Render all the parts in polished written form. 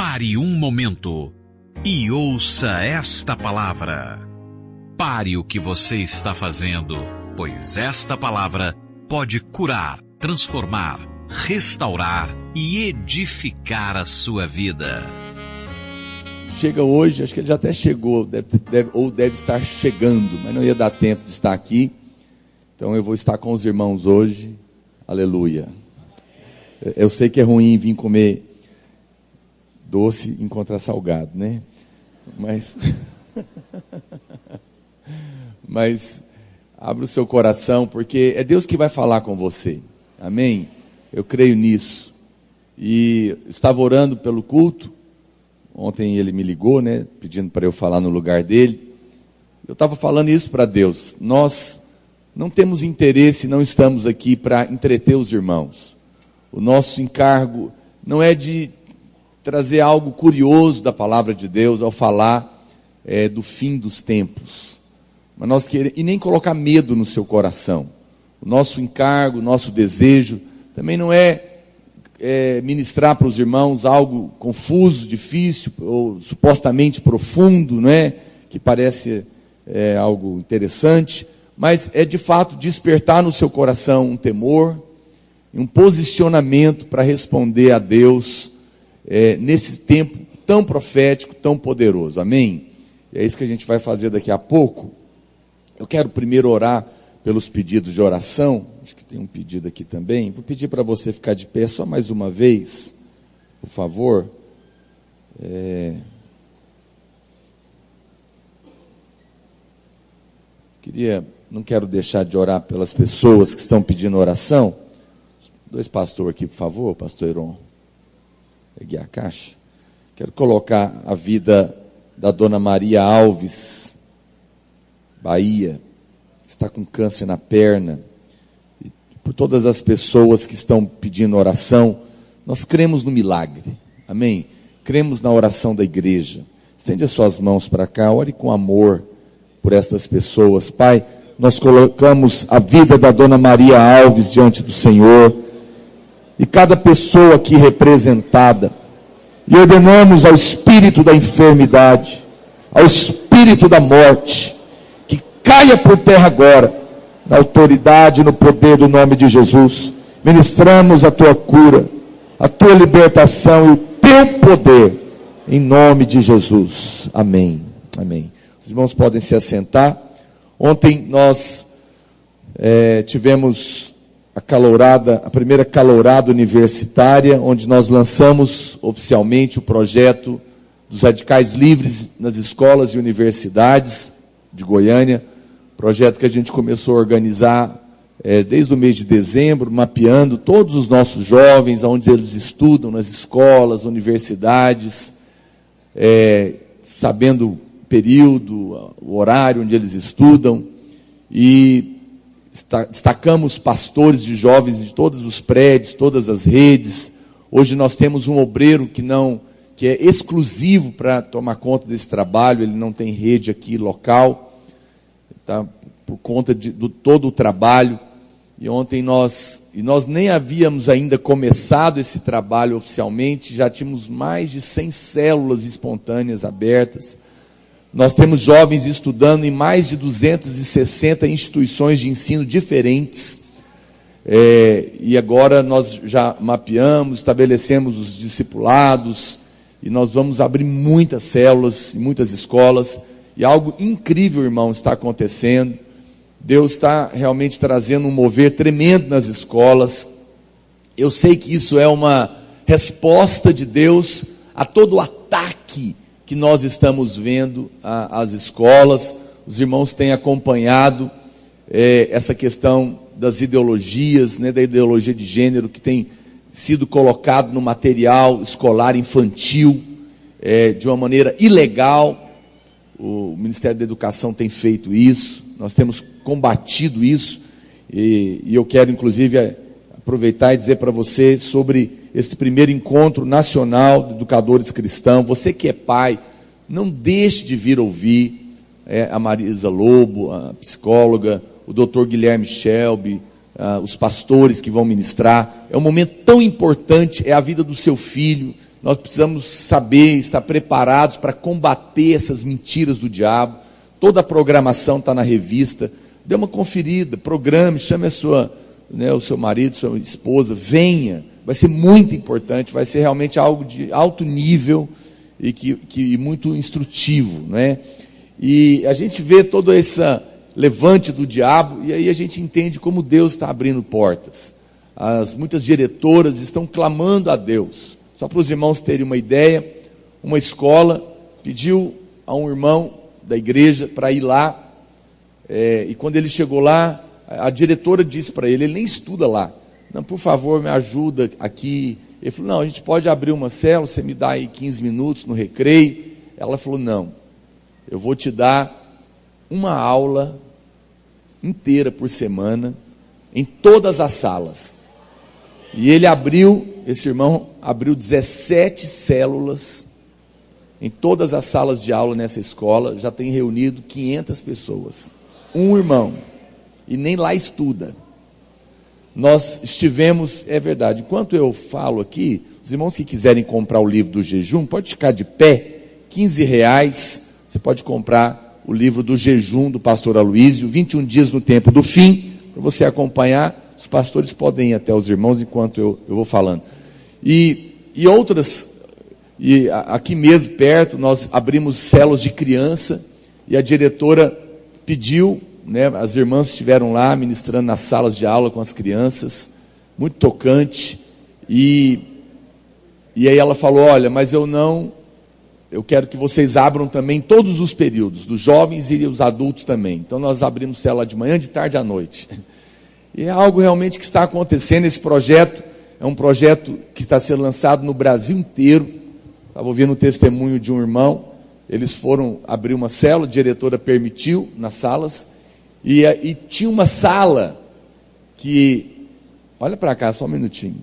Pare um momento e ouça esta palavra. Pare o que você está fazendo, pois esta palavra pode curar, transformar, restaurar e edificar a sua vida. Chega hoje, acho que ele já até chegou, deve estar chegando, mas não ia dar tempo de estar aqui. Então eu vou estar com os irmãos hoje. Aleluia. Eu sei que é ruim vir comer doce e encontrar salgado, né? Mas abra o seu coração, porque é Deus que vai falar com você. Amém? Eu creio nisso. E estava orando pelo culto. Ontem ele me ligou, né? Pedindo para eu falar no lugar dele. Eu estava falando isso para Deus. Nós não temos interesse, não estamos aqui para entreter os irmãos. O nosso encargo não é de trazer algo curioso da palavra de Deus ao falar do fim dos tempos. Mas nós queremos, e nem colocar medo no seu coração. O nosso encargo, o nosso desejo também não é ministrar para os irmãos algo confuso, difícil, ou supostamente profundo, não é? Que parece algo interessante, mas é de fato despertar no seu coração um temor, um posicionamento para responder a Deus nesse tempo tão profético, tão poderoso. Amém? E é isso que a gente vai fazer daqui a pouco. Eu quero primeiro orar pelos pedidos de oração. Acho que tem um pedido aqui também. Vou pedir para você ficar de pé só mais uma vez, por favor. Não quero deixar de orar pelas pessoas que estão pedindo oração. Dois pastores aqui, por favor, pastor Heron. Peguei a caixa. Quero colocar a vida da dona Maria Alves, Bahia, está com câncer na perna, e por todas as pessoas que estão pedindo oração. Nós cremos no milagre, amém? Cremos na oração da igreja. Estende as suas mãos para cá, ore com amor por estas pessoas. Pai, nós colocamos a vida da dona Maria Alves diante do Senhor, e cada pessoa aqui representada, e ordenamos ao espírito da enfermidade, ao espírito da morte, caia por terra agora, na autoridade, no poder do nome de Jesus. Ministramos a tua cura, a tua libertação e o teu poder, em nome de Jesus. Amém. Amém. Os irmãos podem se assentar. Ontem nós tivemos a primeira calourada universitária, onde nós lançamos oficialmente o projeto dos radicais livres nas escolas e universidades de Goiânia. Projeto que a gente começou a organizar desde o mês de dezembro, mapeando todos os nossos jovens, onde eles estudam, nas escolas, universidades, sabendo o período, o horário onde eles estudam, e destacamos pastores de jovens de todos os prédios, todas as redes. Hoje nós temos um obreiro que é exclusivo para tomar conta desse trabalho, ele não tem rede aqui local, tá, por conta do todo o trabalho. E ontem nós nem havíamos ainda começado esse trabalho oficialmente, já tínhamos mais de 100 células espontâneas abertas. Nós temos jovens estudando em mais de 260 instituições de ensino diferentes. E agora nós já mapeamos, estabelecemos os discipulados, e nós vamos abrir muitas células, muitas escolas. E algo incrível, irmão, está acontecendo. Deus está realmente trazendo um mover tremendo nas escolas. Eu sei que isso é uma resposta de Deus a todo o ataque que nós estamos vendo às escolas. Os irmãos têm acompanhado essa questão das ideologias, né, da ideologia de gênero que tem sido colocado no material escolar infantil de uma maneira ilegal. O Ministério da Educação tem feito isso, nós temos combatido isso, e eu quero inclusive aproveitar e dizer para você sobre esse primeiro encontro nacional de educadores cristãos. Você que é pai, não deixe de vir ouvir a Marisa Lobo, a psicóloga, o Dr. Guilherme Shelby, os pastores que vão ministrar. É um momento tão importante, é a vida do seu filho, Nós precisamos saber, estar preparados para combater essas mentiras do diabo. Toda a programação está na revista. Dê uma conferida, programe, chame o seu marido, sua esposa, venha. Vai ser muito importante, vai ser realmente algo de alto nível e muito instrutivo, né? E a gente vê todo esse levante do diabo, e aí a gente entende como Deus está abrindo portas. Muitas diretoras estão clamando a Deus. Só para os irmãos terem uma ideia, uma escola pediu a um irmão da igreja para ir lá, e quando ele chegou lá, a diretora disse para ele nem estuda lá. Não, por favor, me ajuda aqui. Ele falou, não, a gente pode abrir uma célula, você me dá aí 15 minutos no recreio. Ela falou, não, eu vou te dar uma aula inteira por semana, em todas as salas. E esse irmão abriu 17 células, em todas as salas de aula nessa escola, já tem reunido 500 pessoas. Um irmão, e nem lá estuda. Nós estivemos, é verdade, enquanto eu falo aqui, os irmãos que quiserem comprar o livro do jejum, pode ficar de pé, R$15, você pode comprar o livro do jejum do pastor Aloísio, 21 dias no tempo do fim, para você acompanhar. Os pastores podem ir até os irmãos enquanto eu vou falando. E outras, aqui mesmo perto, nós abrimos células de criança, e a diretora pediu, né, as irmãs estiveram lá ministrando nas salas de aula com as crianças, muito tocante, e aí ela falou, olha, mas eu quero que vocês abram também todos os períodos, dos jovens e os adultos também. Então nós abrimos célula de manhã, de tarde à noite. E é algo realmente que está acontecendo. Esse projeto é um projeto que está sendo lançado no Brasil inteiro. Estava ouvindo um testemunho de um irmão, eles foram abrir uma célula, a diretora permitiu nas salas, e tinha uma sala que, olha para cá só um minutinho,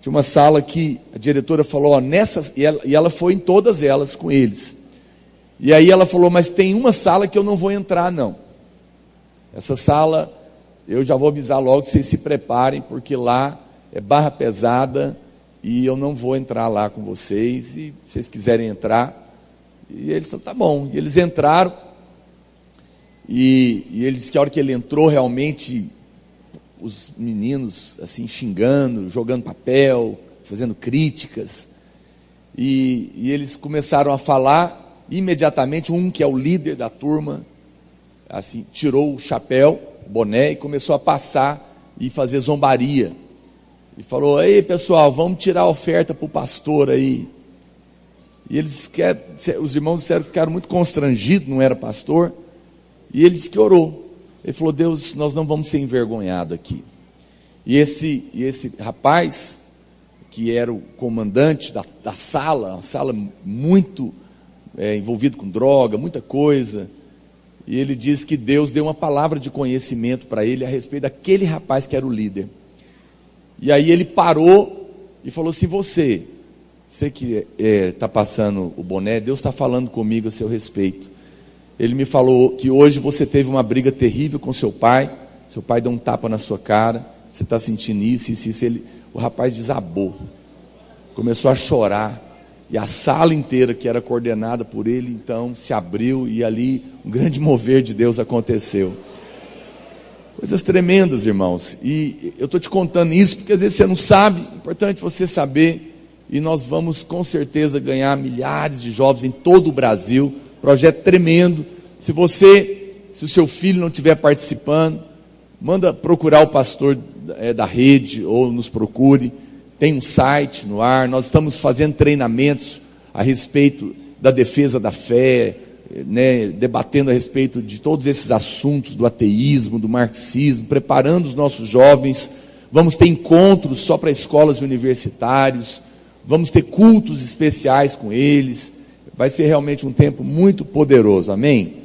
tinha uma sala que a diretora falou, e ela foi em todas elas com eles, e aí ela falou, mas tem uma sala que eu não vou entrar não, essa sala, eu já vou avisar logo, vocês se preparem, porque lá é barra pesada, e eu não vou entrar lá com vocês, e se vocês quiserem entrar. E eles falaram, tá bom. E eles entraram, e ele disse que a hora que ele entrou, realmente, os meninos, assim, xingando, jogando papel, fazendo críticas, e eles começaram a falar, imediatamente, um que é o líder da turma, assim, tirou o chapéu, o boné, e começou a passar e fazer zombaria. E falou, ei pessoal, vamos tirar a oferta para o pastor aí. E os irmãos disseram que ficaram muito constrangidos, não era pastor. E ele disse que orou. Ele falou, Deus, nós não vamos ser envergonhados aqui. E esse rapaz, que era o comandante da sala, uma sala muito envolvido com droga, muita coisa. E ele disse que Deus deu uma palavra de conhecimento para ele a respeito daquele rapaz que era o líder. E aí ele parou e falou assim, você que está passando o boné, Deus está falando comigo a seu respeito. Ele me falou que hoje você teve uma briga terrível com seu pai deu um tapa na sua cara, você está sentindo isso. O rapaz desabou, começou a chorar, e a sala inteira que era coordenada por ele, então se abriu, e ali um grande mover de Deus aconteceu. Coisas tremendas, irmãos, e eu estou te contando isso porque às vezes você não sabe, é importante você saber, e nós vamos com certeza ganhar milhares de jovens em todo o Brasil, projeto tremendo. Se o seu filho não estiver participando, manda procurar o pastor da rede, ou nos procure, tem um site no ar, nós estamos fazendo treinamentos a respeito da defesa da fé, né, debatendo a respeito de todos esses assuntos do ateísmo, do marxismo, preparando os nossos jovens. Vamos ter encontros só para escolas e universitários, vamos ter cultos especiais com eles, vai ser realmente um tempo muito poderoso, amém?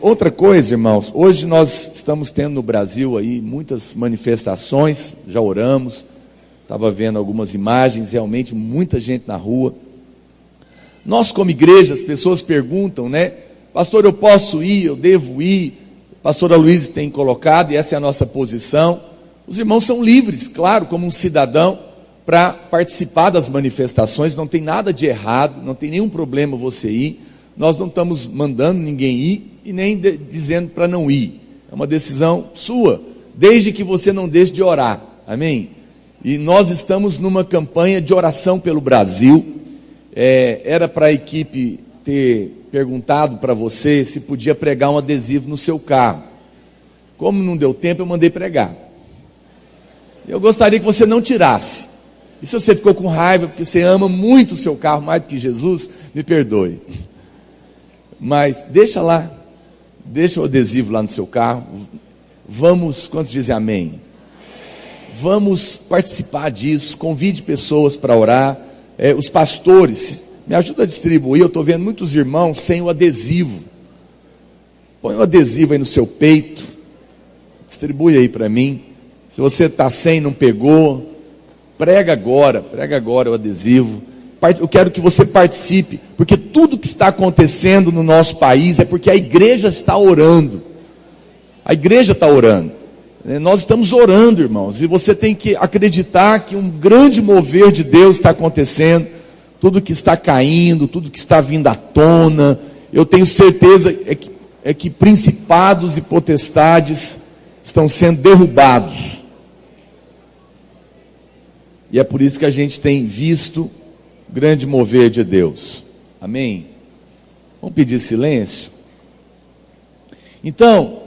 Outra coisa, irmãos, hoje nós estamos tendo no Brasil aí muitas manifestações, já oramos, estava vendo algumas imagens, realmente muita gente na rua. Nós como igreja, as pessoas perguntam, né, pastor, eu posso ir, eu devo ir? Pastor Aloísio tem colocado, e essa é a nossa posição. Os irmãos são livres, claro, como um cidadão, para participar das manifestações. Não tem nada de errado, não tem nenhum problema você ir. Nós não estamos mandando ninguém ir e nem dizendo para não ir. É uma decisão sua, desde que você não deixe de orar. Amém? E nós estamos numa campanha de oração pelo Brasil. Era para a equipe ter perguntado para você se podia pregar um adesivo no seu carro. Como não deu tempo, eu mandei pregar. Eu gostaria que você não tirasse. E se você ficou com raiva porque você ama muito o seu carro mais do que Jesus, me perdoe. Mas deixa lá, deixa o adesivo lá no seu carro. Vamos, quantos dizem amém? Vamos participar disso, convide pessoas para orar. Os pastores, me ajuda a distribuir. Eu estou vendo muitos irmãos sem o adesivo. Põe o adesivo aí no seu peito, distribui aí para mim. Se você está sem, não pegou, prega agora o adesivo. Eu quero que você participe, porque tudo que está acontecendo no nosso país é porque a igreja está orando. A igreja está orando. Nós estamos orando, irmãos, e você tem que acreditar que um grande mover de Deus está acontecendo. Tudo que está caindo, tudo que está vindo à tona, eu tenho certeza que principados e potestades estão sendo derrubados. E é por isso que a gente tem visto o grande mover de Deus. Amém? Vamos pedir silêncio? Então,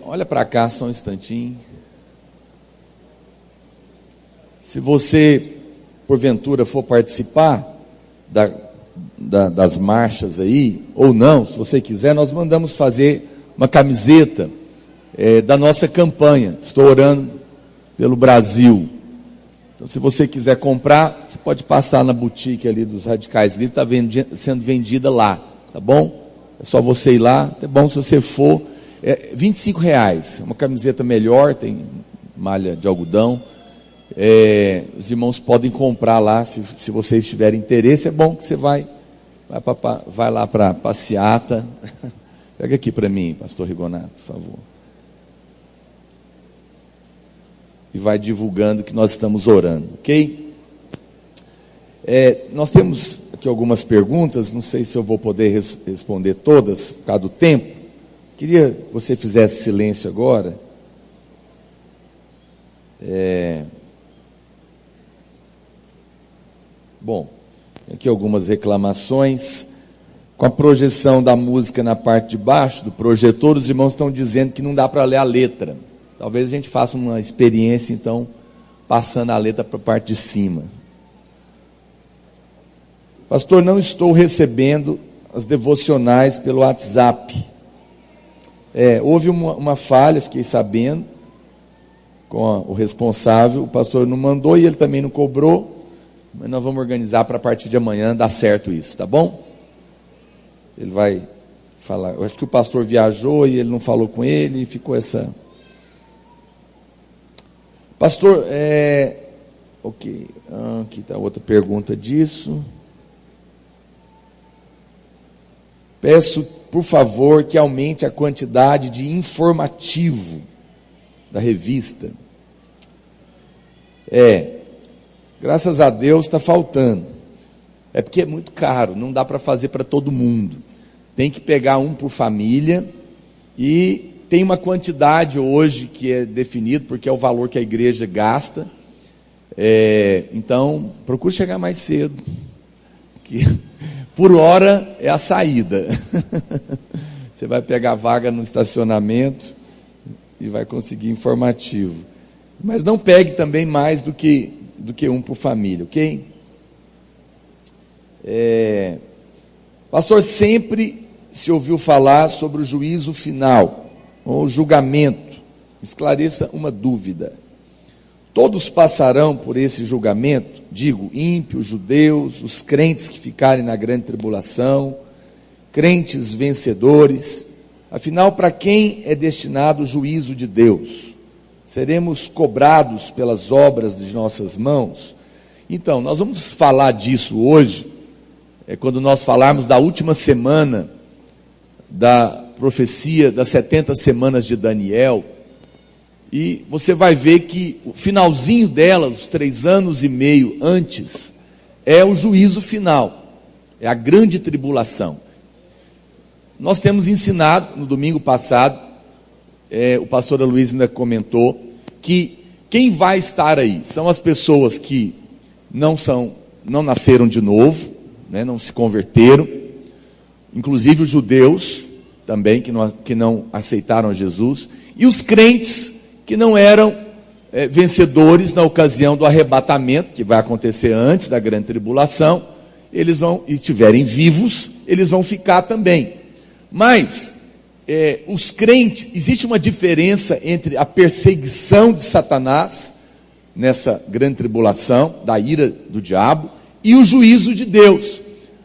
olha para cá só um instantinho. Se você, porventura, for participar das marchas aí, ou não, se você quiser, nós mandamos fazer uma camiseta da nossa campanha. Estou orando pelo Brasil. Então, se você quiser comprar, você pode passar na boutique ali dos Radicais Livres, está sendo vendida lá, tá bom? É só você ir lá, é bom se você for. R$25, uma camiseta melhor, tem malha de algodão. Os irmãos podem comprar lá, se vocês tiverem interesse. É bom que você vai lá para a passeata. Pega aqui para mim, pastor Rigonato, por favor. E vai divulgando que nós estamos orando, ok? Nós temos aqui algumas perguntas, não sei se eu vou poder responder todas, por causa do tempo. Queria que você fizesse silêncio agora. Bom, aqui algumas reclamações. Com a projeção da música na parte de baixo do projetor, os irmãos estão dizendo que não dá para ler a letra. Talvez a gente faça uma experiência, então, passando a letra para a parte de cima. Pastor, não estou recebendo as devocionais pelo WhatsApp. Houve uma falha, fiquei sabendo, com o responsável. O pastor não mandou e ele também não cobrou. Mas nós vamos organizar para a partir de amanhã dar certo isso, tá bom? Ele vai falar. Eu acho que o pastor viajou e ele não falou com ele e ficou essa... Pastor, ok, aqui está outra pergunta disso. Peço, por favor, que aumente a quantidade de informativo da revista. Graças a Deus está faltando. É porque é muito caro, não dá para fazer para todo mundo. Tem que pegar um por família e tem uma quantidade hoje que é definido, porque é o valor que a igreja gasta. Então, procure chegar mais cedo, que por hora é a saída. Você vai pegar vaga no estacionamento e vai conseguir informativo. Mas não pegue também mais do que um por família, ok? Pastor, sempre se ouviu falar sobre o juízo final, ou julgamento. Esclareça uma dúvida. Todos passarão por esse julgamento? Digo, ímpios, judeus, os crentes que ficarem na grande tribulação, crentes vencedores. Afinal, para quem é destinado o juízo de Deus? Seremos cobrados pelas obras de nossas mãos? Então, nós vamos falar disso hoje, quando nós falarmos da última semana da profecia das 70 semanas de Daniel. E você vai ver que o finalzinho dela, os 3 anos e meio antes, é o juízo final, é a grande tribulação. Nós temos ensinado, no domingo passado, o pastor Luiz ainda comentou, que quem vai estar aí são as pessoas que não nasceram de novo, né, não se converteram, inclusive os judeus também, que não aceitaram Jesus, e os crentes que não eram vencedores na ocasião do arrebatamento, que vai acontecer antes da grande tribulação. Eles vão, e estiverem vivos, eles vão ficar também. Mas os crentes, existe uma diferença entre a perseguição de Satanás, nessa grande tribulação, da ira do diabo, e o juízo de Deus.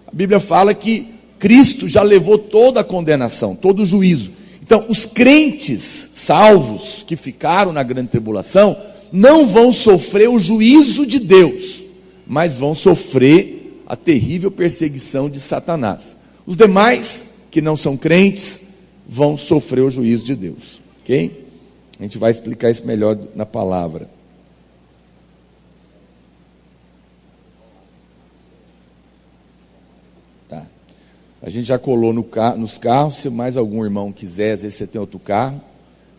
A Bíblia fala que Cristo já levou toda a condenação, todo o juízo. Então, os crentes salvos que ficaram na grande tribulação não vão sofrer o juízo de Deus, mas vão sofrer a terrível perseguição de Satanás. Os demais, que não são crentes, vão sofrer o juízo de Deus. Ok? A gente vai explicar isso melhor na palavra. Tá. A gente já colou nos carros. Se mais algum irmão quiser, às vezes você tem outro carro,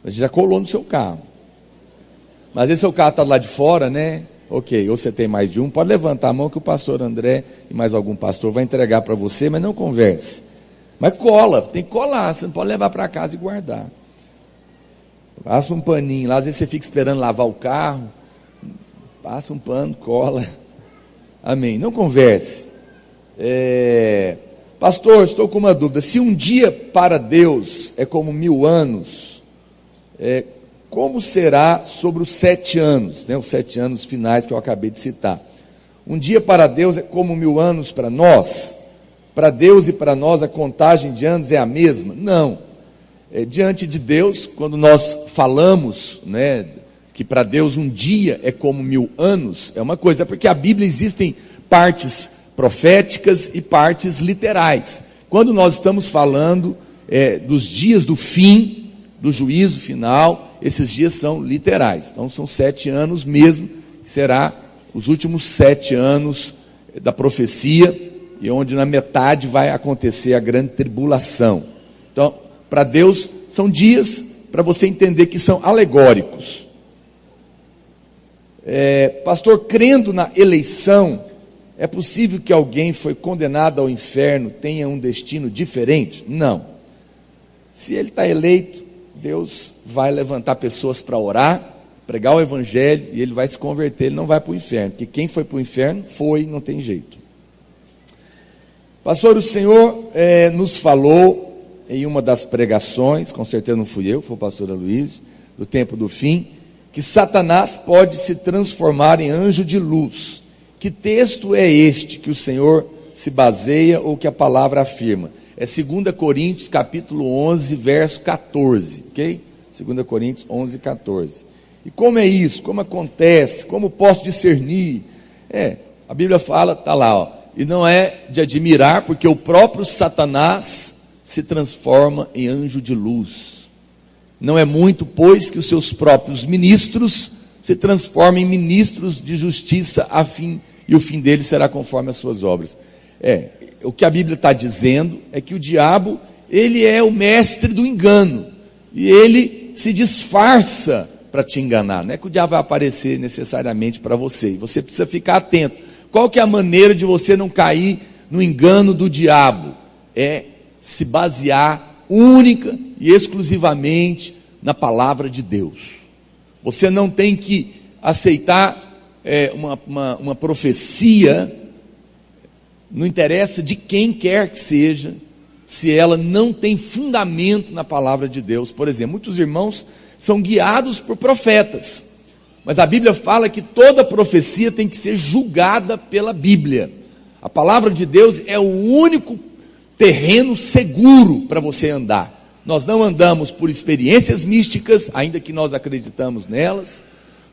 a gente já colou no seu carro. Mas às vezes seu carro está lá de fora, né? Ok, ou você tem mais de um, pode levantar a mão que o pastor André e mais algum pastor vai entregar para você, mas não converse. Mas cola, tem que colar, você não pode levar para casa e guardar. Passa um paninho lá, às vezes você fica esperando lavar o carro, passa um pano, cola. Amém. Não converse. Pastor, estou com uma dúvida. Se um dia para Deus é como 1000 anos, como será sobre os 7 anos, né? Os 7 anos finais que eu acabei de citar? Um dia para Deus é como 1000 anos para nós? Para Deus e para nós a contagem de anos é a mesma? Não. Diante de Deus, quando nós falamos, né, que para Deus um dia é como 1000 anos, é uma coisa, porque a Bíblia existem partes proféticas e partes literais. Quando nós estamos falando dos dias do fim, do juízo final, esses dias são literais. Então são 7 anos mesmo, que será os últimos 7 anos da profecia, e onde na metade vai acontecer a grande tribulação. Então, para Deus, são dias para você entender que são alegóricos. Pastor, crendo na eleição, é possível que alguém foi condenado ao inferno tenha um destino diferente? Não. Se ele está eleito, Deus vai levantar pessoas para orar, pregar o evangelho, e ele vai se converter, ele não vai para o inferno, porque quem foi para o inferno, não tem jeito. Pastor, o Senhor nos falou em uma das pregações, com certeza não fui eu, foi o pastor Aloysio, do tempo do fim, que Satanás pode se transformar em anjo de luz. Que texto é este que o Senhor se baseia ou que a palavra afirma? É 2 Coríntios capítulo 11, verso 14, ok? 2 Coríntios 11, 14. E como é isso? Como acontece? Como posso discernir? A Bíblia fala, está lá, ó. E não é de admirar, porque o próprio Satanás se transforma em anjo de luz. Não é muito, pois, que os seus próprios ministros se transformem em ministros de justiça, e o fim deles será conforme as suas obras. O que a Bíblia está dizendo é que o diabo, ele é o mestre do engano, e ele se disfarça para te enganar. Não é que o diabo vai aparecer necessariamente para você, e você precisa ficar atento. Qual que é a maneira de você não cair no engano do diabo? É se basear única e exclusivamente na palavra de Deus. Você não tem que aceitar uma profecia, não interessa de quem quer que seja, se ela não tem fundamento na palavra de Deus. Por exemplo, muitos irmãos são guiados por profetas, mas a Bíblia fala que toda profecia tem que ser julgada pela Bíblia. A palavra de Deus é o único terreno seguro para você andar. Nós não andamos por experiências místicas, ainda que nós acreditamos nelas.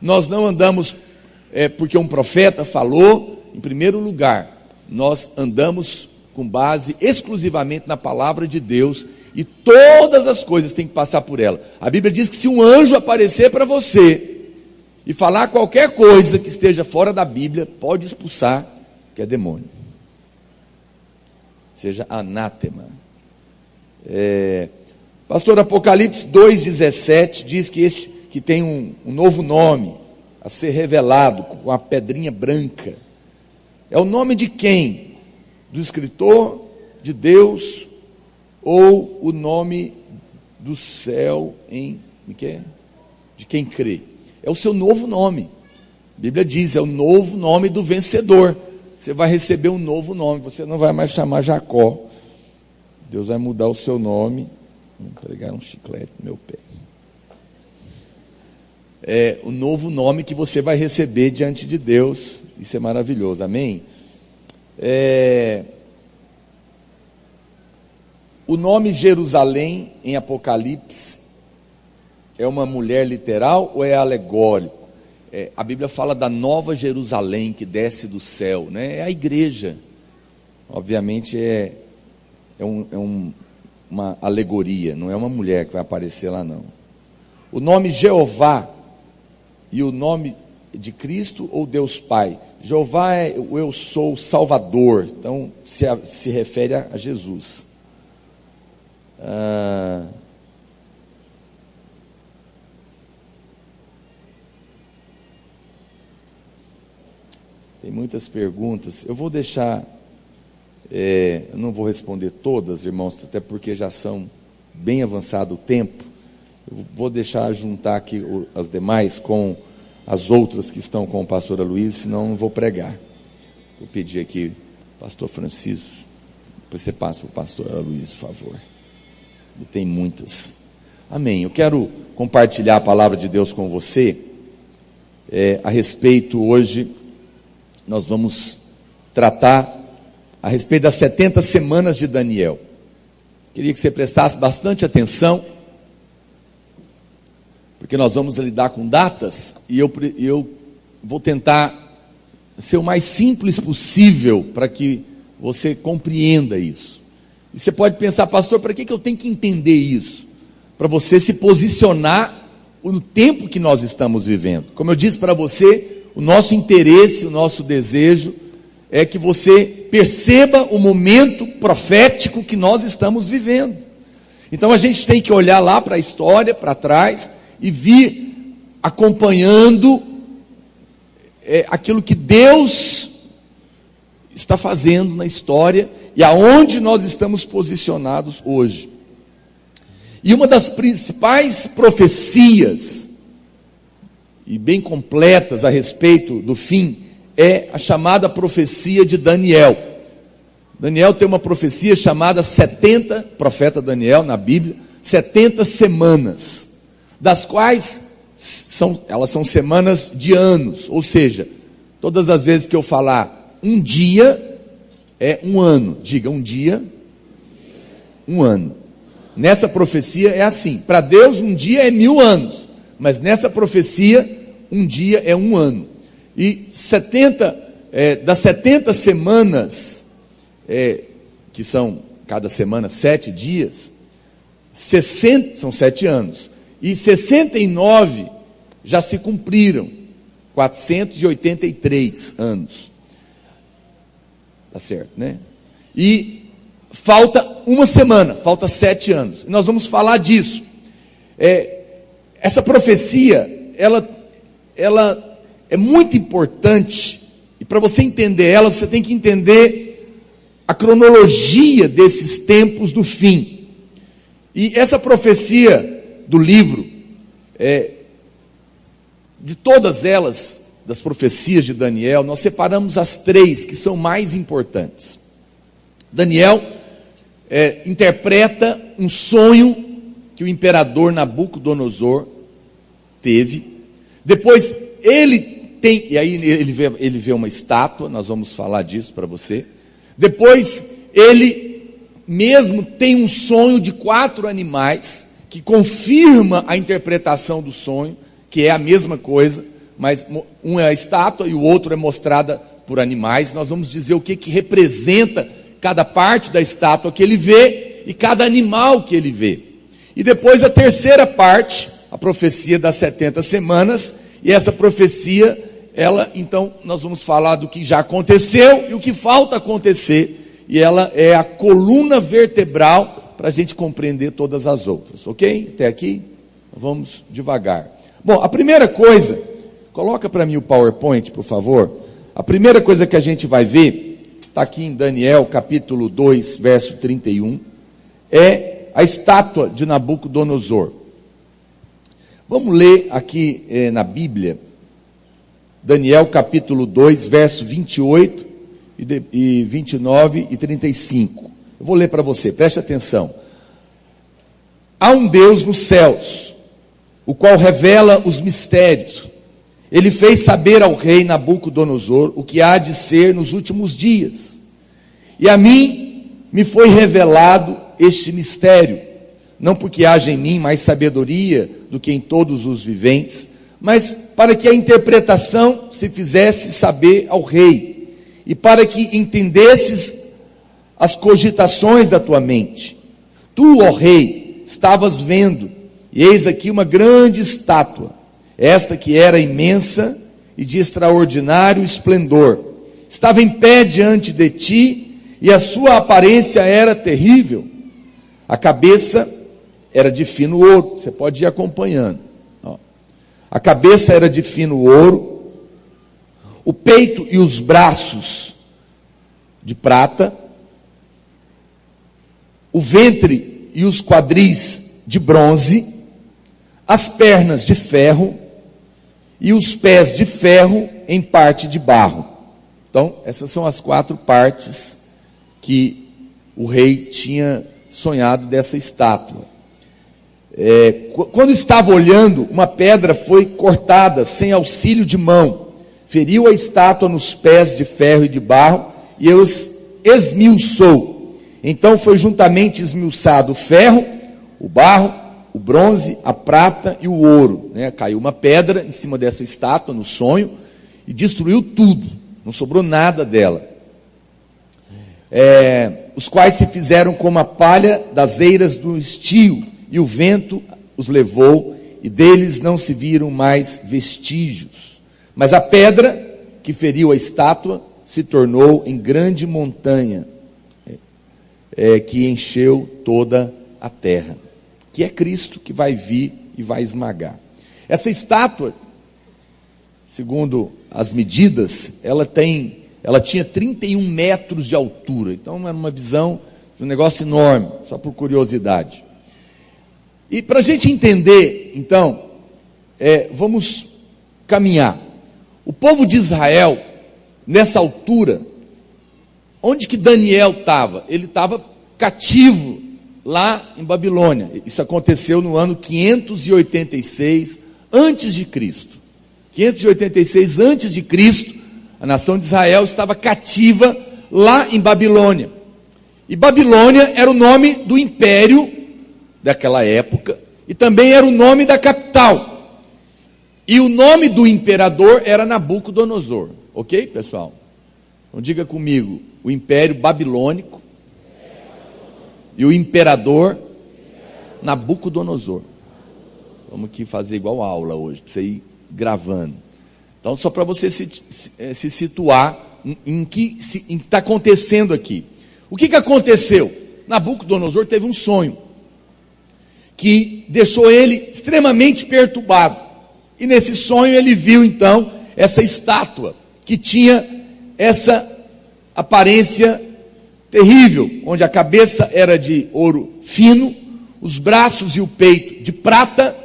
Nós não andamos porque um profeta falou. Em primeiro lugar, nós andamos com base exclusivamente na palavra de Deus, E todas as coisas têm que passar por ela. A Bíblia diz que se um anjo aparecer para você e falar qualquer coisa que esteja fora da Bíblia, pode expulsar, que é demônio. Seja anátema. Pastor, Apocalipse 2,17 diz que tem um novo nome a ser revelado, com a pedrinha branca. É o nome de quem? Do escritor, de Deus, ou o nome do céu de quem crê? É o seu novo nome. A Bíblia diz, é o novo nome do vencedor. Você vai receber um novo nome, você não vai mais chamar Jacó. Deus vai mudar o seu nome. Vou pegar um chiclete no meu pé. É o novo nome que você vai receber diante de Deus. Isso é maravilhoso, amém? O nome Jerusalém em Apocalipse é uma mulher literal ou é alegórico? A Bíblia fala da nova Jerusalém que desce do céu, né? É a igreja. Obviamente é uma alegoria, não é uma mulher que vai aparecer lá não. O nome Jeová e o nome de Cristo ou Deus Pai? Jeová é o eu sou o Salvador, então se refere a Jesus. Tem muitas perguntas, eu vou deixar, eu não vou responder todas, irmãos, até porque já são bem avançado o tempo. Eu vou deixar juntar aqui as demais com as outras que estão com o pastor Aloysio, senão não vou pregar. Vou pedir aqui, pastor Francisco, depois você passa para o pastor Aloysio, por favor. E tem muitas. Amém. Eu quero compartilhar a palavra de Deus com você. A respeito, hoje, nós vamos tratar a respeito das 70 semanas de Daniel. Queria que você prestasse bastante atenção, porque nós vamos lidar com datas, e eu vou tentar ser o mais simples possível para que você compreenda isso. E você pode pensar, pastor, para que eu tenho que entender isso? Para você se posicionar no tempo que nós estamos vivendo. Como eu disse para você, o nosso interesse, o nosso desejo é que você perceba o momento profético que nós estamos vivendo. Então a gente tem que olhar lá para a história, para trás, e vir acompanhando aquilo que Deus está fazendo na história e aonde nós estamos posicionados hoje. E uma das principais profecias, e bem completas a respeito do fim, é a chamada profecia de Daniel. Daniel tem uma profecia chamada 70, profeta Daniel na Bíblia, 70 semanas, das quais elas são semanas de anos, ou seja, todas as vezes que eu falar um dia, é um ano. Diga, um dia, um ano. Nessa profecia é assim, para Deus um dia é 1000 anos, mas nessa profecia um dia é um ano. E das 70 semanas, que são cada semana 7 dias, 60 são 7 anos, e 69 já se cumpriram, 483 anos. Tá certo, né? E falta uma semana, falta 7 anos. Nós vamos falar disso. Essa profecia, ela é muito importante, e para você entender ela, você tem que entender a cronologia desses tempos do fim. E essa profecia do livro, de todas elas, das profecias de Daniel, nós separamos as 3 que são mais importantes. Daniel interpreta um sonho que o imperador Nabucodonosor teve. Depois ele tem, e aí ele vê uma estátua, nós vamos falar disso para você. Depois ele mesmo tem um sonho de 4 animais, que confirma a interpretação do sonho, que é a mesma coisa, mas um é a estátua e o outro é mostrada por animais. Nós vamos dizer o que representa cada parte da estátua que ele vê, e cada animal que ele vê. E depois a terceira parte, a profecia das 70 semanas, e essa profecia, então, nós vamos falar do que já aconteceu e o que falta acontecer, e ela é a coluna vertebral para a gente compreender todas as outras, ok? Até aqui? Vamos devagar. Bom, a primeira coisa, coloca para mim o PowerPoint, por favor. A primeira coisa que a gente vai ver, está aqui em Daniel, capítulo 2, verso 31, é a estátua de Nabucodonosor. Vamos ler aqui na Bíblia, Daniel, capítulo 2, verso 28, e 29 e 35. Eu vou ler para você, preste atenção. Há um Deus nos céus, o qual revela os mistérios. Ele fez saber ao rei Nabucodonosor o que há de ser nos últimos dias. E a mim me foi revelado este mistério, não porque haja em mim mais sabedoria do que em todos os viventes, mas para que a interpretação se fizesse saber ao rei, e para que entendesses as cogitações da tua mente. Tu, ó rei, estavas vendo, e eis aqui uma grande estátua, esta que era imensa e de extraordinário esplendor. Estava em pé diante de ti, e a sua aparência era terrível. A cabeça era de fino ouro, você pode ir acompanhando. A cabeça era de fino ouro, o peito e os braços de prata, o ventre e os quadris de bronze, as pernas de ferro e os pés de ferro em parte de barro. Então, essas são as 4 partes que o rei tinha sonhado dessa estátua. Quando estava olhando, uma pedra foi cortada sem auxílio de mão, feriu a estátua nos pés de ferro e de barro e os esmiuçou. Então foi juntamente esmiuçado o ferro, o barro, o bronze, a prata e o ouro. Caiu uma pedra em cima dessa estátua no sonho e destruiu tudo, não sobrou nada dela. Os quais se fizeram como a palha das eiras do estio, e o vento os levou, e deles não se viram mais vestígios. Mas a pedra que feriu a estátua se tornou em grande montanha, que encheu toda a terra, que é Cristo que vai vir e vai esmagar. Essa estátua, segundo as medidas, ela tinha 31 metros de altura, então era uma visão de um negócio enorme, só por curiosidade. E para a gente entender, então, vamos caminhar. O povo de Israel, nessa altura, onde que Daniel estava? Ele estava cativo lá em Babilônia. Isso aconteceu no ano 586 antes de Cristo. 586 antes de Cristo, a nação de Israel estava cativa lá em Babilônia. E Babilônia era o nome do império daquela época, e também era o nome da capital. E o nome do imperador era Nabucodonosor. Ok, pessoal? Então diga comigo, o império babilônico e o imperador Nabucodonosor. Vamos aqui fazer igual aula hoje, para você ir gravando. Então, só para você se situar em que está acontecendo aqui. O que aconteceu? Nabucodonosor teve um sonho que deixou ele extremamente perturbado. E nesse sonho ele viu então essa estátua que tinha essa aparência terrível, onde a cabeça era de ouro fino, os braços e o peito de prata,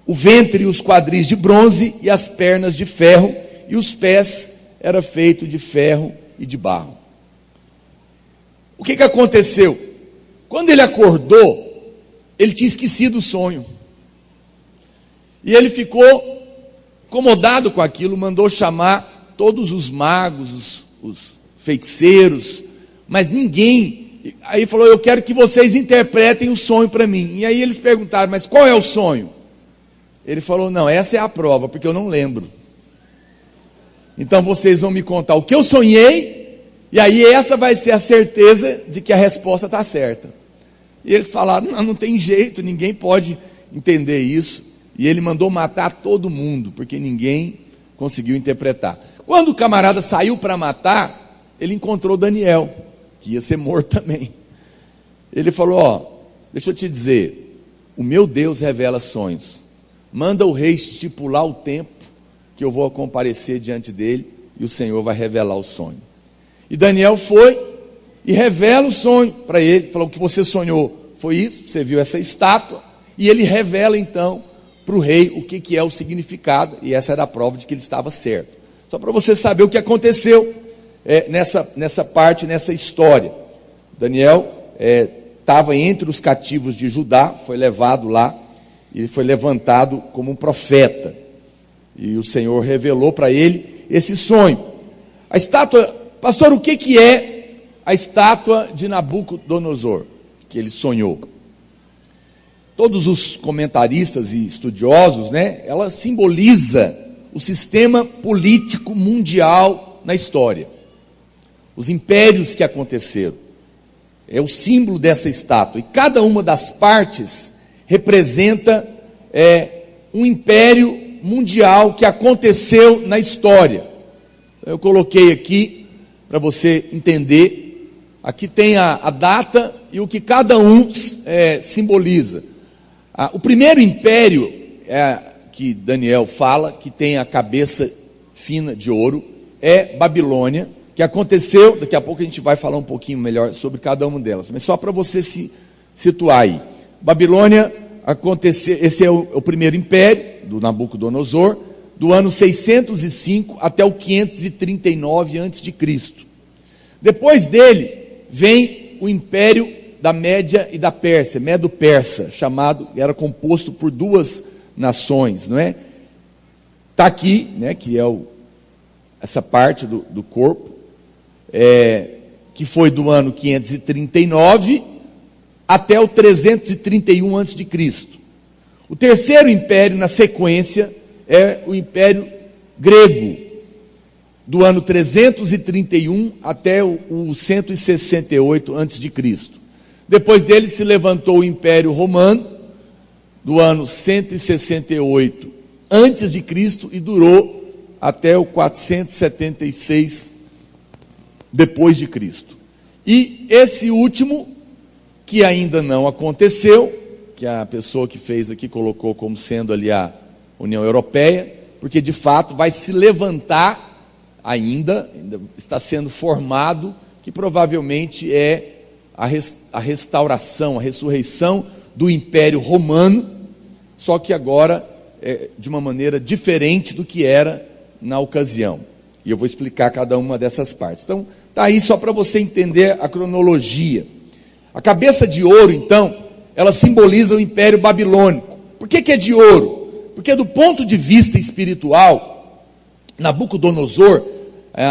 o ventre e os quadris de bronze e as pernas de ferro, e os pés era feito de ferro e de barro. O que aconteceu? Quando ele acordou, ele tinha esquecido o sonho. E ele ficou incomodado com aquilo, mandou chamar todos os magos, os feiticeiros, mas ninguém. Aí falou: eu quero que vocês interpretem o sonho para mim. E aí eles perguntaram: mas qual é o sonho? Ele falou: não, essa é a prova, porque eu não lembro. Então vocês vão me contar o que eu sonhei, e aí essa vai ser a certeza de que a resposta está certa. E eles falaram, não tem jeito, ninguém pode entender isso. E ele mandou matar todo mundo, porque ninguém conseguiu interpretar. Quando o camarada saiu para matar, ele encontrou Daniel, que ia ser morto também. Ele falou, deixa eu te dizer, o meu Deus revela sonhos. Manda o rei estipular o tempo que eu vou comparecer diante dele e o Senhor vai revelar o sonho. E Daniel foi e revela o sonho para ele. Falou, o que você sonhou foi isso, você viu essa estátua. E ele revela então para o rei o que é o significado. E essa era a prova de que ele estava certo. Só para você saber o que aconteceu nessa parte, nessa história. Daniel estava entre os cativos de Judá, foi levado lá. Ele foi levantado como um profeta. E o Senhor revelou para ele esse sonho. A estátua, pastor, o que é a estátua de Nabucodonosor, que ele sonhou? Todos os comentaristas e estudiosos, ela simboliza o sistema político mundial na história. Os impérios que aconteceram. É o símbolo dessa estátua. E cada uma das partes representa um império mundial que aconteceu na história. Eu coloquei aqui para você entender. Aqui tem a data e o que cada um simboliza. O primeiro império que Daniel fala, que tem a cabeça fina de ouro, é Babilônia, que aconteceu, daqui a pouco a gente vai falar um pouquinho melhor sobre cada uma delas, mas só para você se situar aí. Babilônia aconteceu, esse é o primeiro império do Nabucodonosor, do ano 605 até o 539 a.C. Depois dele vem o império da Média e da Pérsia, Medo-Persa, era composto por duas nações, não é? Está aqui, que é essa parte do corpo, que foi do ano 539 até o 331 a.C. O terceiro império, na sequência, é o Império Grego, do ano 331 até o 168 a.C. Depois dele se levantou o Império Romano, do ano 168 a.C. e durou até o 476 depois de Cristo. E esse último, que ainda não aconteceu, que a pessoa que fez aqui colocou como sendo ali a União Europeia, porque de fato vai se levantar ainda está sendo formado, que provavelmente é a restauração, a ressurreição do Império Romano, só que agora de uma maneira diferente do que era na ocasião. E eu vou explicar cada uma dessas partes. Então, está aí só para você entender a cronologia. A cabeça de ouro, então, ela simboliza o Império Babilônico. Por que é de ouro? Porque do ponto de vista espiritual, Nabucodonosor,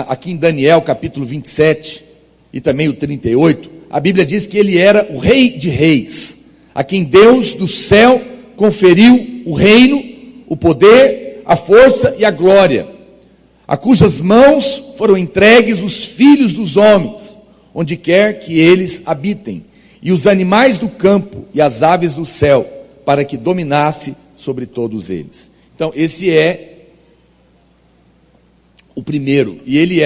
aqui em Daniel capítulo 27 e também o 38, a Bíblia diz que ele era o rei de reis, a quem Deus do céu conferiu o reino, o poder, a força e a glória, a cujas mãos foram entregues os filhos dos homens, onde quer que eles habitem, e os animais do campo e as aves do céu, para que dominasse sobre todos eles. Então, esse é o primeiro, e ele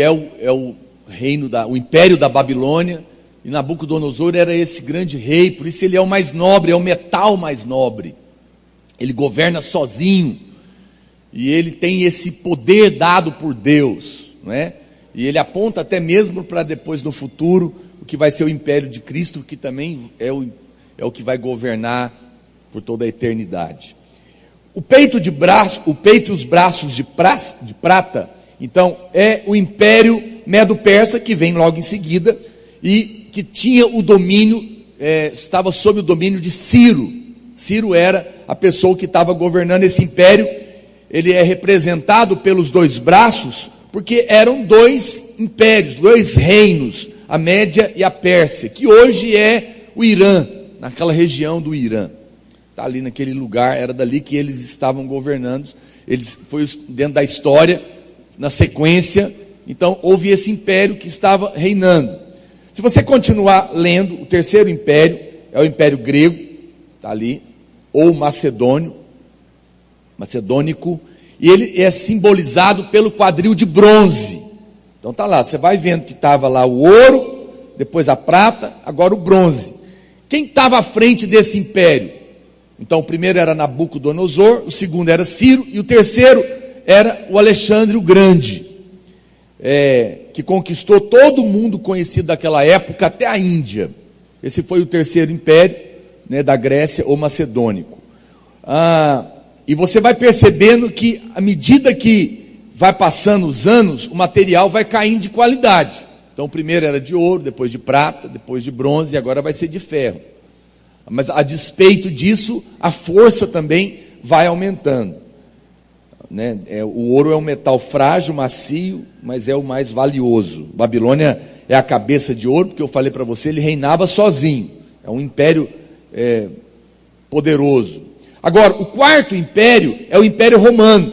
é o reino, o império da Babilônia, e Nabucodonosor era esse grande rei, por isso ele é o mais nobre, é o metal mais nobre. Ele governa sozinho, e ele tem esse poder dado por Deus, não é? E ele aponta até mesmo para depois no futuro, o que vai ser o império de Cristo, que também é o que vai governar por toda a eternidade. O peito e os braços de prata, então, é o império Medo-Persa, que vem logo em seguida, e que tinha o domínio, estava sob o domínio de Ciro. Ciro era a pessoa que estava governando esse império. Ele é representado pelos dois braços, porque eram dois impérios, dois reinos, a Média e a Pérsia, que hoje é o Irã, naquela região do Irã. Está ali naquele lugar, era dali que eles estavam governando. Foi dentro da história, na sequência, então houve esse império que estava reinando. Se você continuar lendo, o terceiro império é o Império Grego, está ali, ou macedônico, e ele é simbolizado pelo quadril de bronze. Então está lá, você vai vendo que estava lá o ouro, depois a prata, agora o bronze. Quem estava à frente desse império? Então o primeiro era Nabucodonosor, o segundo era Ciro, e o terceiro era o Alexandre o Grande, que conquistou todo o mundo conhecido daquela época, até a Índia. Esse foi o terceiro império, né, da Grécia, ou macedônico. E você vai percebendo que, à medida que vai passando os anos, o material vai caindo de qualidade. Então o primeiro era de ouro, depois de prata, depois de bronze, e agora vai ser de ferro. Mas a despeito disso, a força também vai aumentando, né? O ouro é um metal frágil, macio, mas é o mais valioso. Babilônia é a cabeça de ouro, porque eu falei para você, ele reinava sozinho. É um império poderoso. Agora, o quarto império é o Império Romano.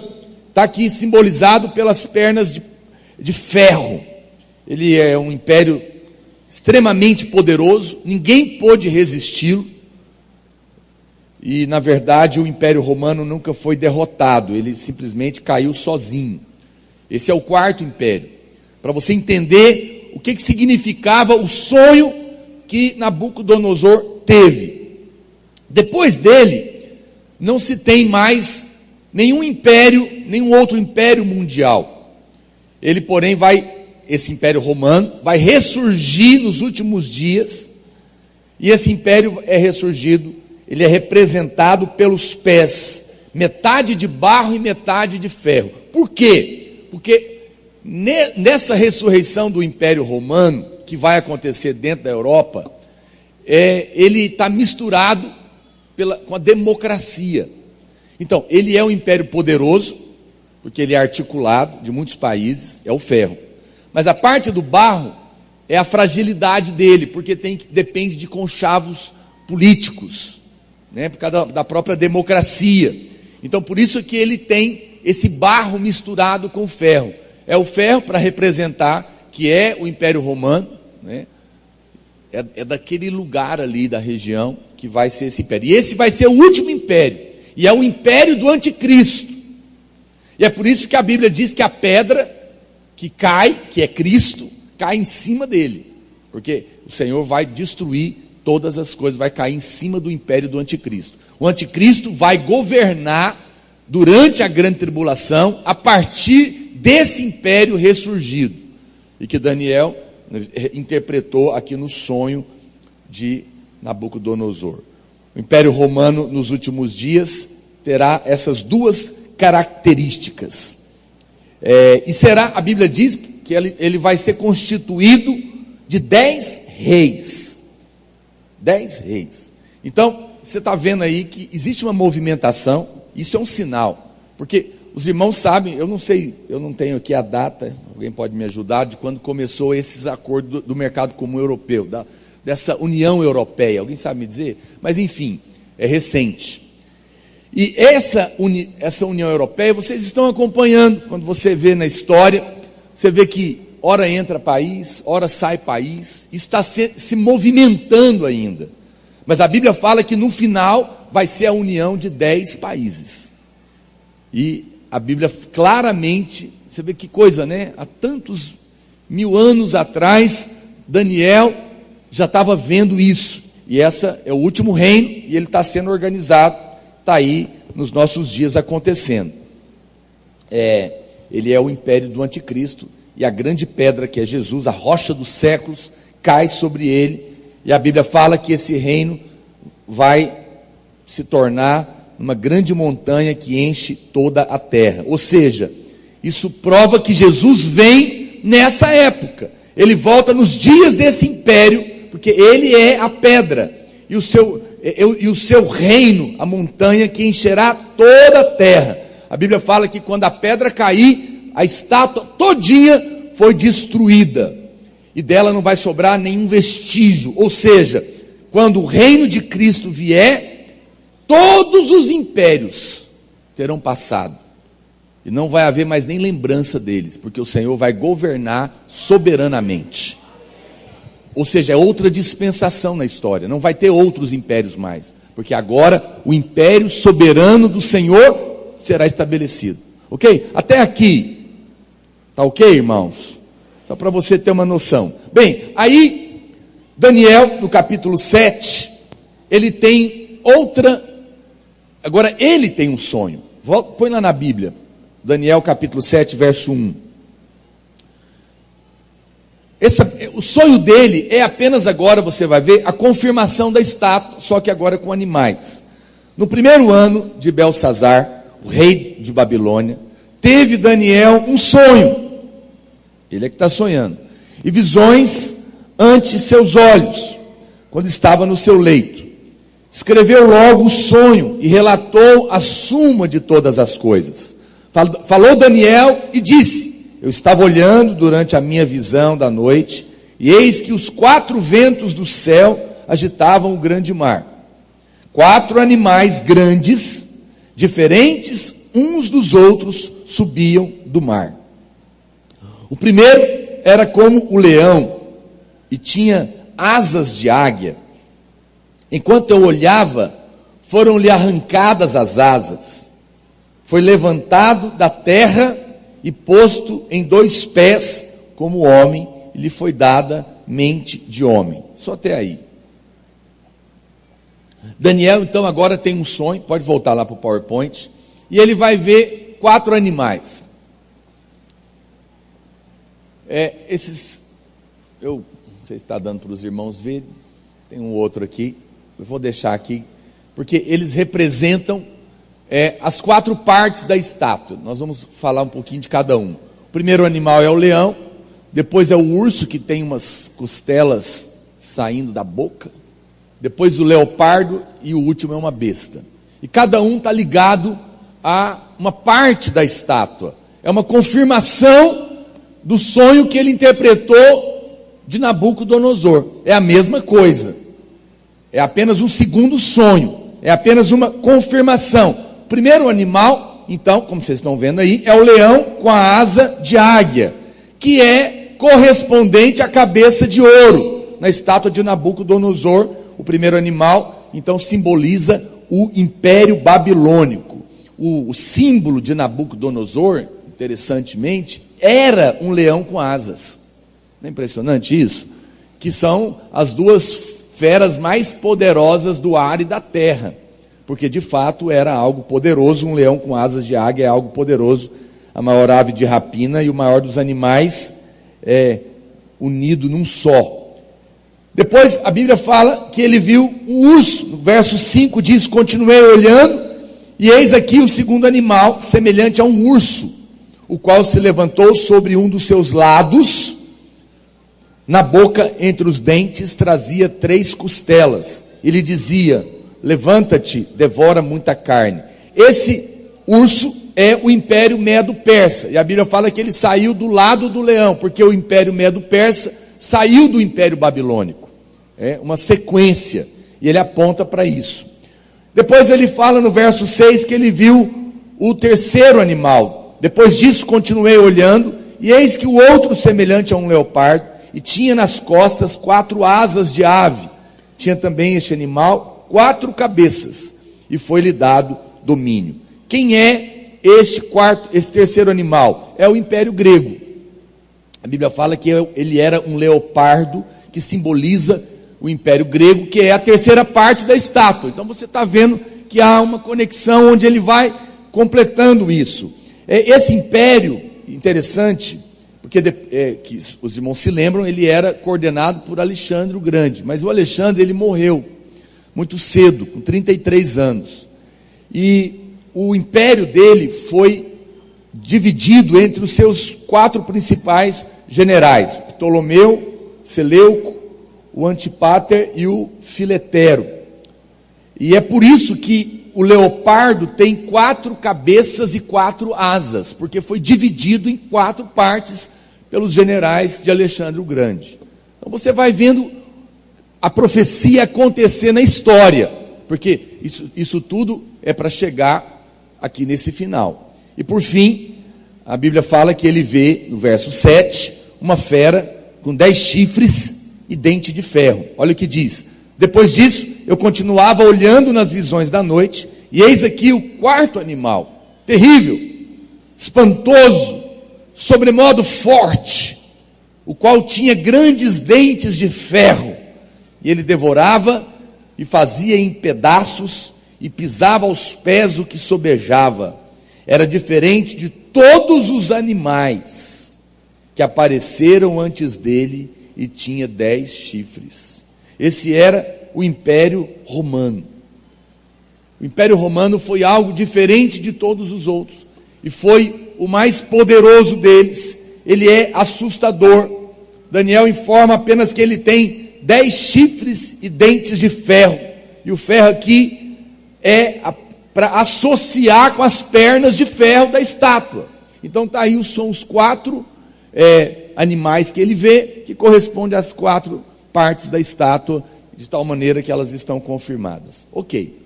Está aqui simbolizado pelas pernas de ferro. Ele é um império extremamente poderoso, ninguém pôde resisti-lo. E, na verdade, o Império Romano nunca foi derrotado, ele simplesmente caiu sozinho. Esse é o quarto império. Para você entender o que significava o sonho que Nabucodonosor teve. Depois dele, não se tem mais nenhum império, nenhum outro império mundial. Ele, porém, esse Império Romano, vai ressurgir nos últimos dias, e esse império é ressurgido, ele é representado pelos pés, metade de barro e metade de ferro. Por quê? Porque nessa ressurreição do Império Romano, que vai acontecer dentro da Europa, ele está misturado com a democracia. Então, ele é um império poderoso, porque ele é articulado de muitos países, é o ferro. Mas a parte do barro é a fragilidade dele, porque depende de conchavos políticos, né, por causa da própria democracia. Então, por isso que ele tem esse barro misturado com ferro. É o ferro para representar que é o Império Romano, né, é daquele lugar ali da região que vai ser esse império. E esse vai ser o último império, e é o império do anticristo. E é por isso que a Bíblia diz que a pedra que cai, que é Cristo, cai em cima dele, porque o Senhor vai destruir todas as coisas, vai cair em cima do império do anticristo. O anticristo vai governar durante a grande tribulação, a partir desse império ressurgido, e que Daniel interpretou aqui no sonho de Nabucodonosor. O Império Romano, nos últimos dias, terá essas duas características. E será, a Bíblia diz que ele vai ser constituído de 10 reis. 10 reis. Então, você está vendo aí que existe uma movimentação, isso é um sinal, porque os irmãos sabem, eu não sei, eu não tenho aqui a data, alguém pode me ajudar, de quando começou esses acordos do mercado comum europeu, dessa União Europeia, alguém sabe me dizer? Mas enfim, é recente. E essa União Europeia, vocês estão acompanhando, quando você vê na história, você vê que ora entra país, ora sai país, isso está se movimentando ainda. Mas a Bíblia fala que no final vai ser a união de 10 países. E a Bíblia claramente, você vê que coisa, né? Há tantos mil anos atrás, Daniel já estava vendo isso. E essa é o último reino, e ele está sendo organizado, está aí nos nossos dias acontecendo. Ele é o império do anticristo, e a grande pedra que é Jesus, a rocha dos séculos, cai sobre ele, e a Bíblia fala que esse reino vai se tornar uma grande montanha que enche toda a terra. Ou seja, isso prova que Jesus vem nessa época, ele volta nos dias desse império, porque ele é a pedra, e o seu reino, a montanha que encherá toda a terra. A Bíblia fala que quando a pedra cair, a estátua todinha foi destruída, e dela não vai sobrar nenhum vestígio. Ou seja, quando o reino de Cristo vier, todos os impérios terão passado, e não vai haver mais nem lembrança deles, porque o Senhor vai governar soberanamente. Ou seja, é outra dispensação na história. Não vai ter outros impérios mais. Porque agora o império soberano do Senhor será estabelecido. Ok? Até aqui. Tá ok, irmãos? Só para você ter uma noção. Bem, aí Daniel, no capítulo 7, ele tem outra... Agora ele tem um sonho. Põe lá na Bíblia. Daniel capítulo 7, verso 1. O sonho dele é apenas agora, você vai ver, a confirmação da estátua, só que agora com animais. No primeiro ano de Belsazar, o rei de Babilônia, teve Daniel um sonho. Ele é que está sonhando. E visões ante seus olhos, quando estava no seu leito. Escreveu logo o sonho e relatou a suma de todas as coisas. Falou Daniel e disse: eu estava olhando durante a minha visão da noite, e eis que os 4 ventos do céu agitavam o grande mar. 4 animais grandes, diferentes uns dos outros, subiam do mar. O primeiro era como o leão, e tinha asas de águia. Enquanto eu olhava, foram-lhe arrancadas as asas. Foi levantado da terra e posto em 2 pés como homem, e lhe foi dada mente de homem. Só até aí. Daniel então agora tem um sonho, pode voltar lá para o PowerPoint, e ele vai ver 4 animais. Eu não sei se está dando para os irmãos verem, tem um outro aqui, eu vou deixar aqui, porque eles representam as 4 partes da estátua. Nós vamos falar um pouquinho de cada um. O primeiro animal é o leão, depois é o urso, que tem umas costelas saindo da boca, depois o leopardo, e o último é uma besta. E cada um está ligado a uma parte da estátua. É uma confirmação do sonho que ele interpretou de Nabucodonosor. É a mesma coisa. É apenas um segundo sonho. É apenas uma confirmação. O primeiro animal, então, como vocês estão vendo aí, é o leão com a asa de águia, que é correspondente à cabeça de ouro. Na estátua de Nabucodonosor, o primeiro animal, então, simboliza o Império Babilônico. O símbolo de Nabucodonosor, interessantemente, era um leão com asas. Não é impressionante isso? Que são as 2 feras mais poderosas do ar e da terra. Porque de fato era algo poderoso. Um leão com asas de águia é algo poderoso. A maior ave de rapina e o maior dos animais unido num só. Depois a Bíblia fala que ele viu um urso. No verso 5 diz: continuei olhando, e eis aqui o segundo animal, semelhante a um urso, o qual se levantou sobre um dos seus lados. Na boca, entre os dentes, trazia 3 costelas. Ele dizia: levanta-te, devora muita carne. Esse urso é o Império Medo-Persa. E a Bíblia fala que ele saiu do lado do leão, porque o Império Medo-Persa saiu do Império Babilônico. É uma sequência, e ele aponta para isso. Depois ele fala no verso 6 que ele viu o terceiro animal. Depois disso continuei olhando, e eis que o outro, semelhante a um leopardo, e tinha nas costas 4 asas de ave. Tinha também este animal 4 cabeças, e foi-lhe dado domínio. Quem é esse terceiro animal? É o Império Grego. A Bíblia fala que ele era um leopardo, que simboliza o Império Grego, que é a terceira parte da estátua. Então você está vendo que há uma conexão onde ele vai completando isso. Esse império, interessante, porque que os irmãos se lembram, ele era coordenado por Alexandre o Grande, mas o Alexandre ele morreu muito cedo, com 33 anos, e o império dele foi dividido entre os seus 4 principais generais: Ptolomeu, Seleuco, o Antipater e o Filetero. E é por isso que o leopardo tem 4 cabeças e 4 asas, porque foi dividido em 4 partes pelos generais de Alexandre o Grande. Então você vai vendo a profecia acontecer na história, porque isso tudo é para chegar aqui nesse final. E por fim, a Bíblia fala que ele vê, no verso 7, uma fera com 10 chifres e dente de ferro. Olha o que diz: depois disso, eu continuava olhando nas visões da noite, e eis aqui o quarto animal, terrível, espantoso, sobremodo forte, o qual tinha grandes dentes de ferro, e ele devorava e fazia em pedaços, e pisava aos pés o que sobejava. Era diferente de todos os animais que apareceram antes dele, e tinha 10 chifres. Esse era o Império Romano. O Império Romano foi algo diferente de todos os outros, e foi o mais poderoso deles. Ele é assustador. Daniel informa apenas que ele tem 10 chifres e dentes de ferro, e o ferro aqui é para associar com as pernas de ferro da estátua. Então está aí, são os 4 animais que ele vê, que correspondem às 4 partes da estátua, de tal maneira que elas estão confirmadas. Ok.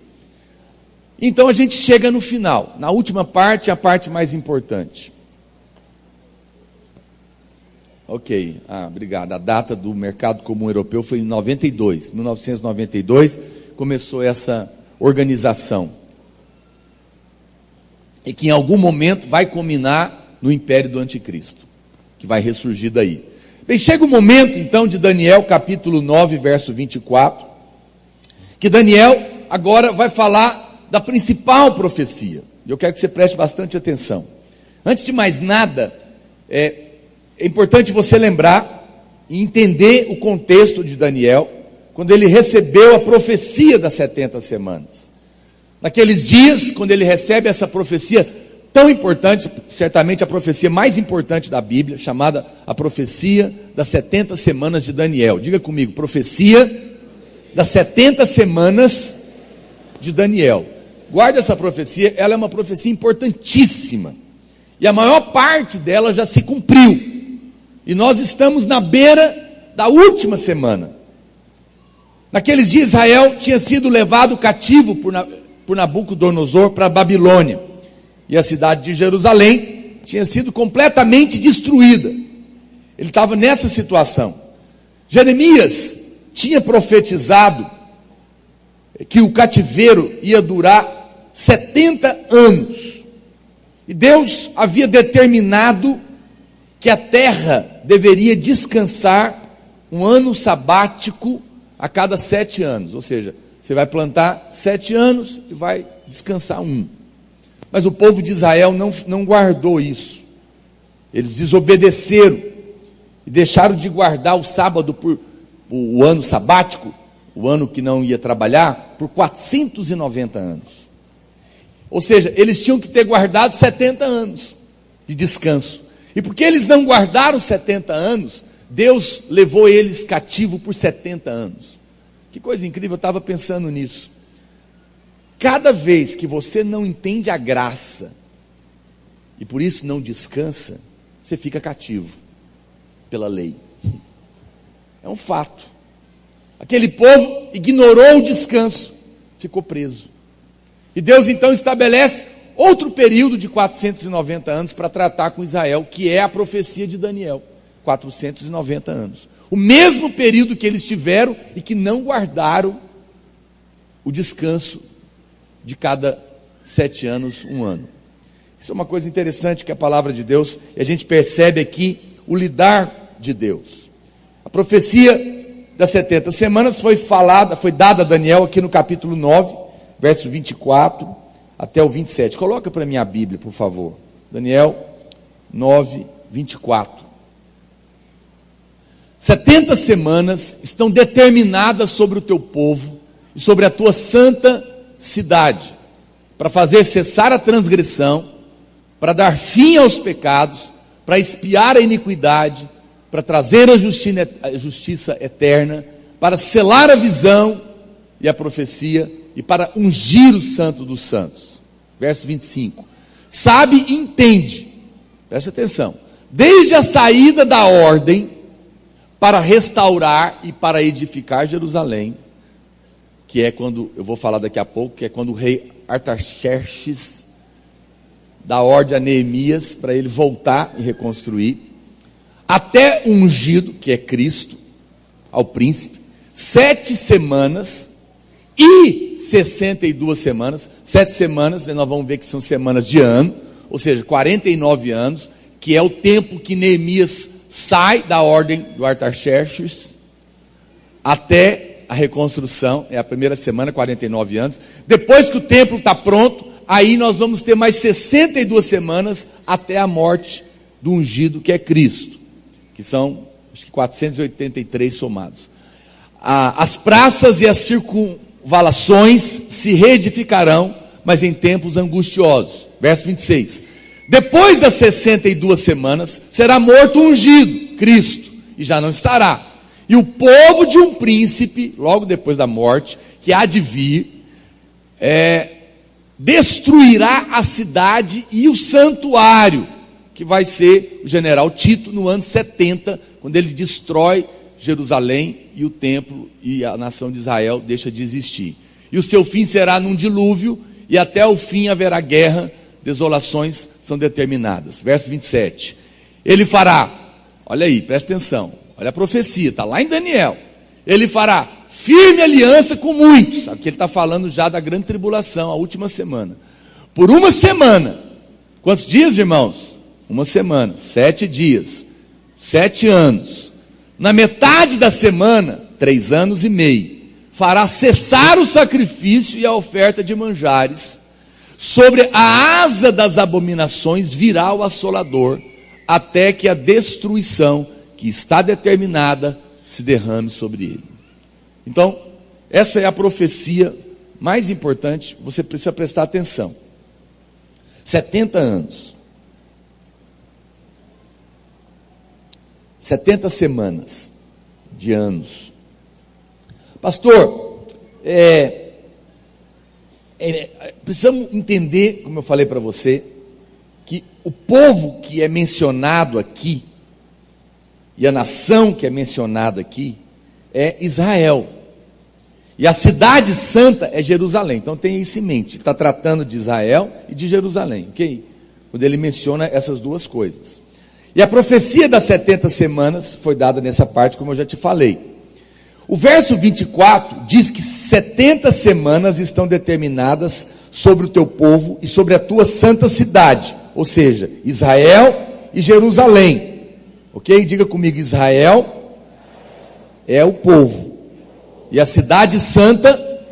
Então a gente chega no final, na última parte, a parte mais importante. Ok, obrigado. A data do Mercado Comum Europeu foi em 1992, começou essa organização. E que em algum momento vai culminar no Império do Anticristo, que vai ressurgir daí. Bem, chega o momento então de Daniel, capítulo 9, verso 24, que Daniel agora vai falar da principal profecia. Eu quero que você preste bastante atenção. Antes de mais nada, é importante você lembrar e entender o contexto de Daniel, quando ele recebeu a profecia das 70 semanas. Naqueles dias, quando ele recebe essa profecia tão importante, certamente a profecia mais importante da Bíblia, chamada a profecia das 70 semanas de Daniel. Diga comigo, profecia das 70 semanas de Daniel. Guarde essa profecia, ela é uma profecia importantíssima. E a maior parte dela já se cumpriu. E nós estamos na beira da última semana. Naqueles dias, Israel tinha sido levado cativo por Nabucodonosor para a Babilônia. E a cidade de Jerusalém tinha sido completamente destruída. Ele estava nessa situação. Jeremias tinha profetizado que o cativeiro ia durar 70 anos. E Deus havia determinado que a terra deveria descansar um ano sabático a cada 7 anos. Ou seja, você vai plantar 7 anos e vai descansar 1. Mas o povo de Israel não guardou isso. Eles desobedeceram e deixaram de guardar o sábado por o ano sabático, o ano que não ia trabalhar, por 490 anos. Ou seja, eles tinham que ter guardado 70 anos de descanso. E porque eles não guardaram 70 anos, Deus levou eles cativo por 70 anos. Que coisa incrível, eu estava pensando nisso. Cada vez que você não entende a graça, e por isso não descansa, você fica cativo pela lei. É um fato. Aquele povo ignorou o descanso, ficou preso. E Deus então estabelece outro período de 490 anos para tratar com Israel, que é a profecia de Daniel. 490 anos. O mesmo período que eles tiveram e que não guardaram o descanso de cada 7 anos, 1 ano. Isso é uma coisa interessante que a palavra de Deus, e a gente percebe aqui o lidar de Deus. A profecia das 70 semanas foi dada a Daniel aqui no capítulo 9, verso 24 até o 27. Coloca para mim a Bíblia, por favor. Daniel 9, 24. 70 semanas estão determinadas sobre o teu povo e sobre a tua santa cidade, para fazer cessar a transgressão, para dar fim aos pecados, para expiar a iniquidade, para trazer a justiça eterna, para selar a visão e a profecia, e para ungir o santo dos santos. Verso 25. Sabe e entende, preste atenção, desde a saída da ordem, para restaurar e para edificar Jerusalém, que é quando, eu vou falar daqui a pouco, que é quando o rei Artaxerxes dá ordem a Neemias para ele voltar e reconstruir, até o ungido, que é Cristo, ao príncipe, 7 semanas e 62 semanas. 7 semanas, nós vamos ver que são semanas de ano, ou seja, 49 anos, que é o tempo que Neemias sai da ordem do Artaxerxes até a reconstrução. É a primeira semana, 49 anos. Depois que o templo está pronto, aí nós vamos ter mais 62 semanas até a morte do ungido, que é Cristo, que são, acho que 483 somados. As praças e as circunvalações se reedificarão, mas em tempos angustiosos. Verso 26. Depois das 62 semanas, será morto o ungido, Cristo, e já não estará. E o povo de um príncipe, logo depois da morte, que há de vir, destruirá a cidade e o santuário, que vai ser o general Tito no ano 70, quando ele destrói Jerusalém e o templo, e a nação de Israel deixa de existir. E o seu fim será num dilúvio, e até o fim haverá guerra, desolações são determinadas. Verso 27. Ele fará, olha aí, presta atenção, olha a profecia, está lá em Daniel. Ele fará firme aliança com muitos. Sabe que ele está falando já da grande tribulação, a última semana. Por uma semana. Quantos dias, irmãos? Uma semana, 7 dias, 7 anos. Na metade da semana, 3 anos e meio, fará cessar o sacrifício e a oferta de manjares. Sobre a asa das abominações virá o assolador, até que a destruição que está determinada se derrame sobre ele. Então, essa é a profecia mais importante, você precisa prestar atenção. 70 anos. 70 semanas de anos. Pastor, precisamos entender, como eu falei para você, que o povo que é mencionado aqui, e a nação que é mencionada aqui, é Israel. E a cidade santa é Jerusalém. Então tenha isso em mente. Está tratando de Israel e de Jerusalém, ok? Quando ele menciona essas duas coisas. E a profecia das 70 semanas foi dada nessa parte, como eu já te falei. O verso 24 diz que 70 semanas estão determinadas sobre o teu povo e sobre a tua santa cidade, ou seja, Israel e Jerusalém. Ok? Diga comigo, Israel é o povo e a cidade santa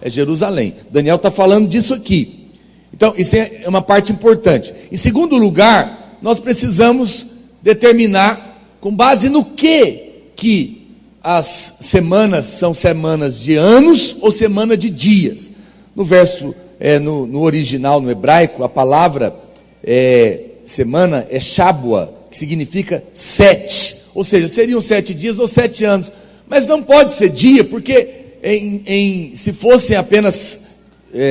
é Jerusalém. Daniel está falando disso aqui. Então, isso é uma parte importante. Em segundo lugar, nós precisamos determinar com base no que as semanas são semanas de anos ou semana de dias. No verso, no original, no hebraico, a palavra semana é Shabua, que significa 7. Ou seja, seriam 7 dias ou 7 anos. Mas não pode ser dia, porque se fossem apenas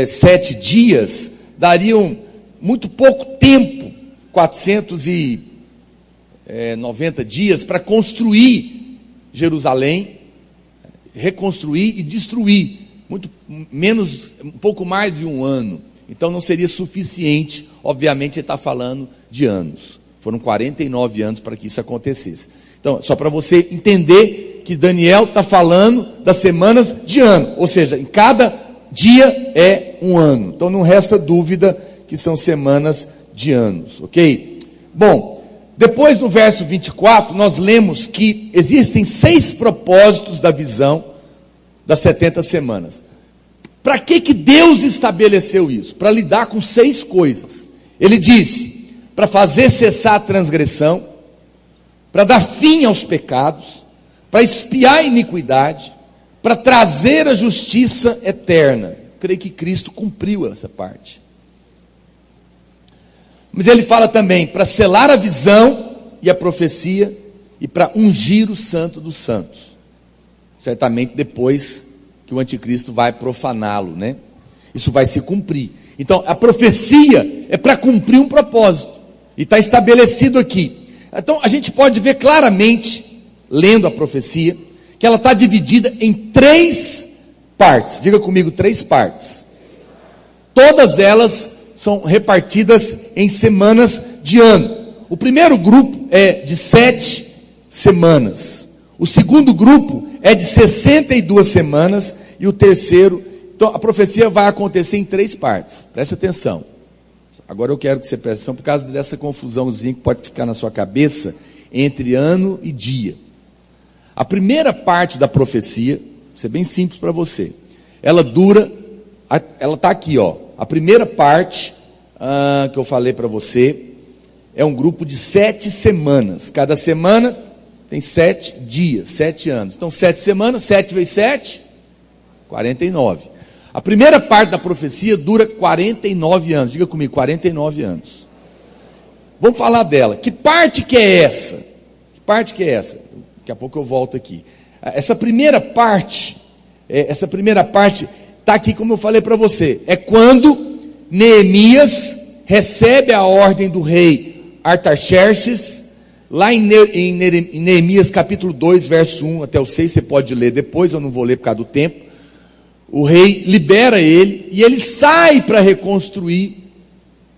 7 dias, dariam muito pouco tempo, 490 dias, para construir Jerusalém, reconstruir e destruir, um pouco mais de um ano. Então não seria suficiente, obviamente ele está falando de anos. Foram 49 anos para que isso acontecesse. Então, só para você entender que Daniel está falando das semanas de ano, ou seja, em cada dia é um ano. Então não resta dúvida que são semanas de anos, ok? Bom, depois no verso 24, nós lemos que existem 6 propósitos da visão das 70 semanas. Para que Deus estabeleceu isso? Para lidar com 6 coisas. Ele disse, para fazer cessar a transgressão, para dar fim aos pecados, para expiar a iniquidade, para trazer a justiça eterna. Creio que Cristo cumpriu essa parte. Mas ele fala também para selar a visão e a profecia e para ungir o santo dos santos. Certamente depois que o anticristo vai profaná-lo, né? Isso vai se cumprir. Então a profecia é para cumprir um propósito. E está estabelecido aqui. Então a gente pode ver claramente, lendo a profecia, que ela está dividida em 3 partes. Diga comigo, 3 partes. Todas elas são repartidas em semanas de ano. O primeiro grupo é de 7 semanas. O segundo grupo é de 62 semanas. E o terceiro, então a profecia vai acontecer em 3 partes. Preste atenção. Agora eu quero que você preste atenção por causa dessa confusãozinha que pode ficar na sua cabeça entre ano e dia. A primeira parte da profecia, vou ser bem simples para você. Ela está aqui, ó. A primeira parte que eu falei para você é um grupo de 7 semanas. Cada semana tem 7 dias, 7 anos. Então 7 semanas, 7 vezes 7, 49. A primeira parte da profecia dura 49 anos. Diga comigo, 49 anos. Vamos falar dela. Que parte que é essa? Que parte que é essa? Daqui a pouco eu volto aqui. Essa primeira parte está aqui, como eu falei para você. É quando Neemias recebe a ordem do rei Artaxerxes, lá em Neemias capítulo 2, verso 1 até o 6, você pode ler depois, eu não vou ler por causa do tempo. O rei libera ele e ele sai para reconstruir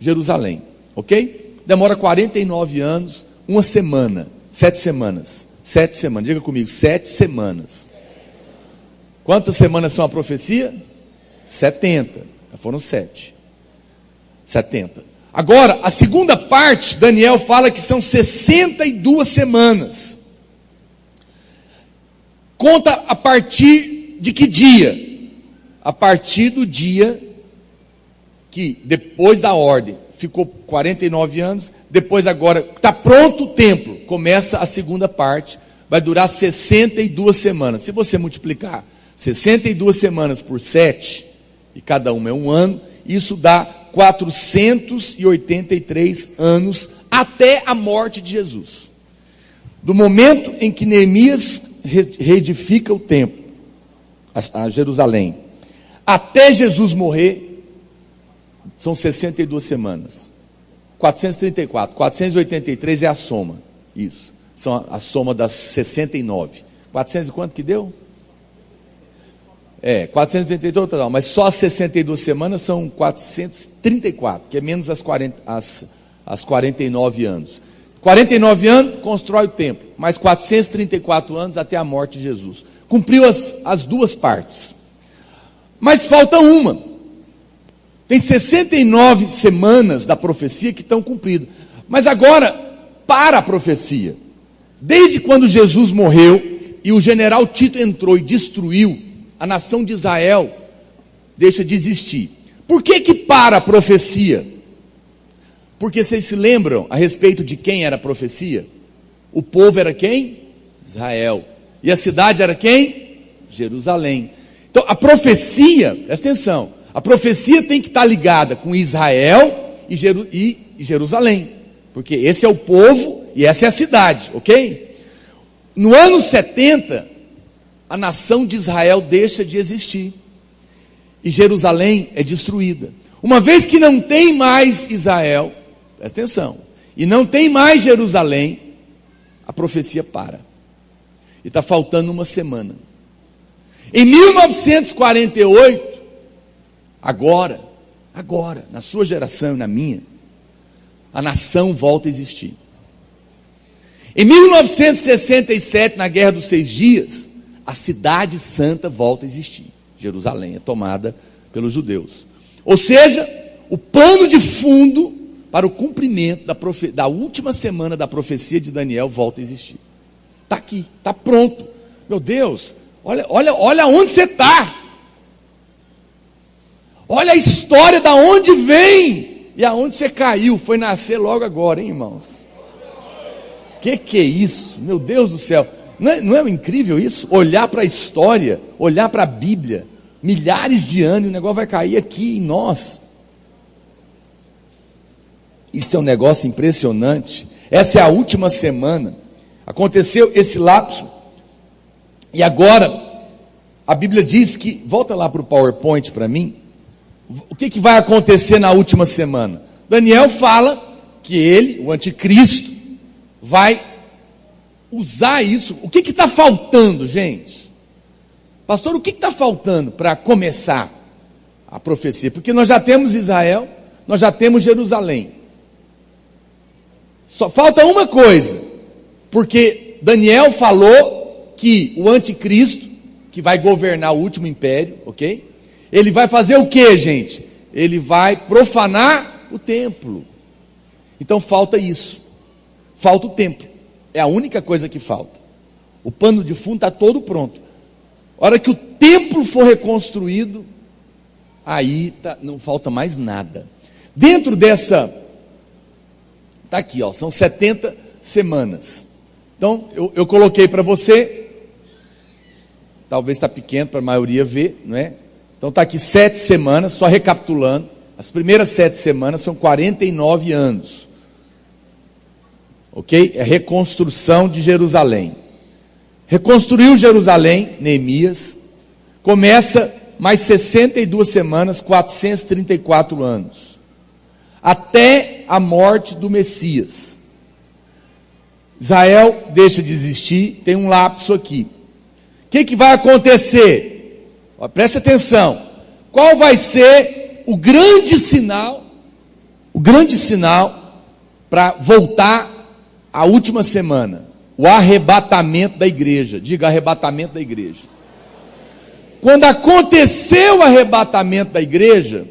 Jerusalém, ok? Demora 49 anos, uma semana, 7 semanas. 7 semanas, diga comigo, 7 semanas. Quantas semanas são a profecia? 70, já foram 7. 70. Agora, a segunda parte, Daniel fala que são 62 semanas. Conta a partir de que dia? A partir do dia que, depois da ordem, ficou 49 anos, depois agora, está pronto o templo, começa a segunda parte, vai durar 62 semanas. Se você multiplicar 62 semanas por 7, e cada uma é um ano, isso dá 483 anos até a morte de Jesus. Do momento em que Neemias reedifica o templo, a Jerusalém, até Jesus morrer, são 62 semanas. 434, 483 é a soma. Isso, são a soma das 69. 400 e quanto que deu? 483 total, mas só as 62 semanas são 434, que é menos as 49 anos. 49 anos, constrói o templo, mais 434 anos até a morte de Jesus. Cumpriu as duas partes. Mas falta uma. Tem 69 semanas da profecia que estão cumpridas. Mas agora, para a profecia. Desde quando Jesus morreu e o general Tito entrou e destruiu, a nação de Israel deixa de existir. Por que para a profecia? Porque vocês se lembram a respeito de quem era a profecia? O povo era quem? Israel. E a cidade era quem? Jerusalém. Então a profecia, presta atenção, a profecia tem que estar ligada com Israel e Jerusalém. Porque esse é o povo e essa é a cidade, ok? No ano 70, a nação de Israel deixa de existir. E Jerusalém é destruída. Uma vez que não tem mais Israel, presta atenção, e não tem mais Jerusalém, a profecia para. E está faltando uma semana. Em 1948, agora, na sua geração e na minha, a nação volta a existir. Em 1967, na Guerra dos 6 Dias, a cidade santa volta a existir. Jerusalém é tomada pelos judeus. Ou seja, o pano de fundo para o cumprimento da última semana da profecia de Daniel volta a existir. Está aqui, está pronto. Meu Deus, olha onde você está. Olha a história da onde vem e aonde você caiu. Foi nascer logo agora, hein, irmãos? Que é isso? Meu Deus do céu. Não é incrível isso? Olhar para a história, olhar para a Bíblia, milhares de anos, e o negócio vai cair aqui em nós. Isso é um negócio impressionante. Essa é a última semana. Aconteceu esse lapso. E agora, a Bíblia diz que, volta lá para o PowerPoint para mim, o que vai acontecer na última semana? Daniel fala que ele, o anticristo, vai usar isso. O que está faltando, gente? Pastor, o que está faltando para começar a profecia? Porque nós já temos Israel, nós já temos Jerusalém. Só falta uma coisa, porque Daniel falou que o anticristo, que vai governar o último império, ok? Ele vai fazer o que, gente? Ele vai profanar o templo. Então falta isso. Falta o templo. É a única coisa que falta. O pano de fundo está todo pronto. A hora que o templo for reconstruído, aí não falta mais nada. Dentro dessa, está aqui, ó, são 70 semanas. Então, eu coloquei para você, talvez está pequeno para a maioria ver, não é? Então está aqui 7 semanas, só recapitulando. As primeiras 7 semanas são 49 anos. Ok? É reconstrução de Jerusalém. Reconstruiu Jerusalém, Neemias, começa mais 62 semanas, 434 anos, até a morte do Messias. Israel deixa de existir, tem um lapso aqui. O que vai acontecer? Ó, preste atenção. Qual vai ser o grande sinal para voltar à última semana? O arrebatamento da igreja. Diga, arrebatamento da igreja. Quando aconteceu o arrebatamento da igreja,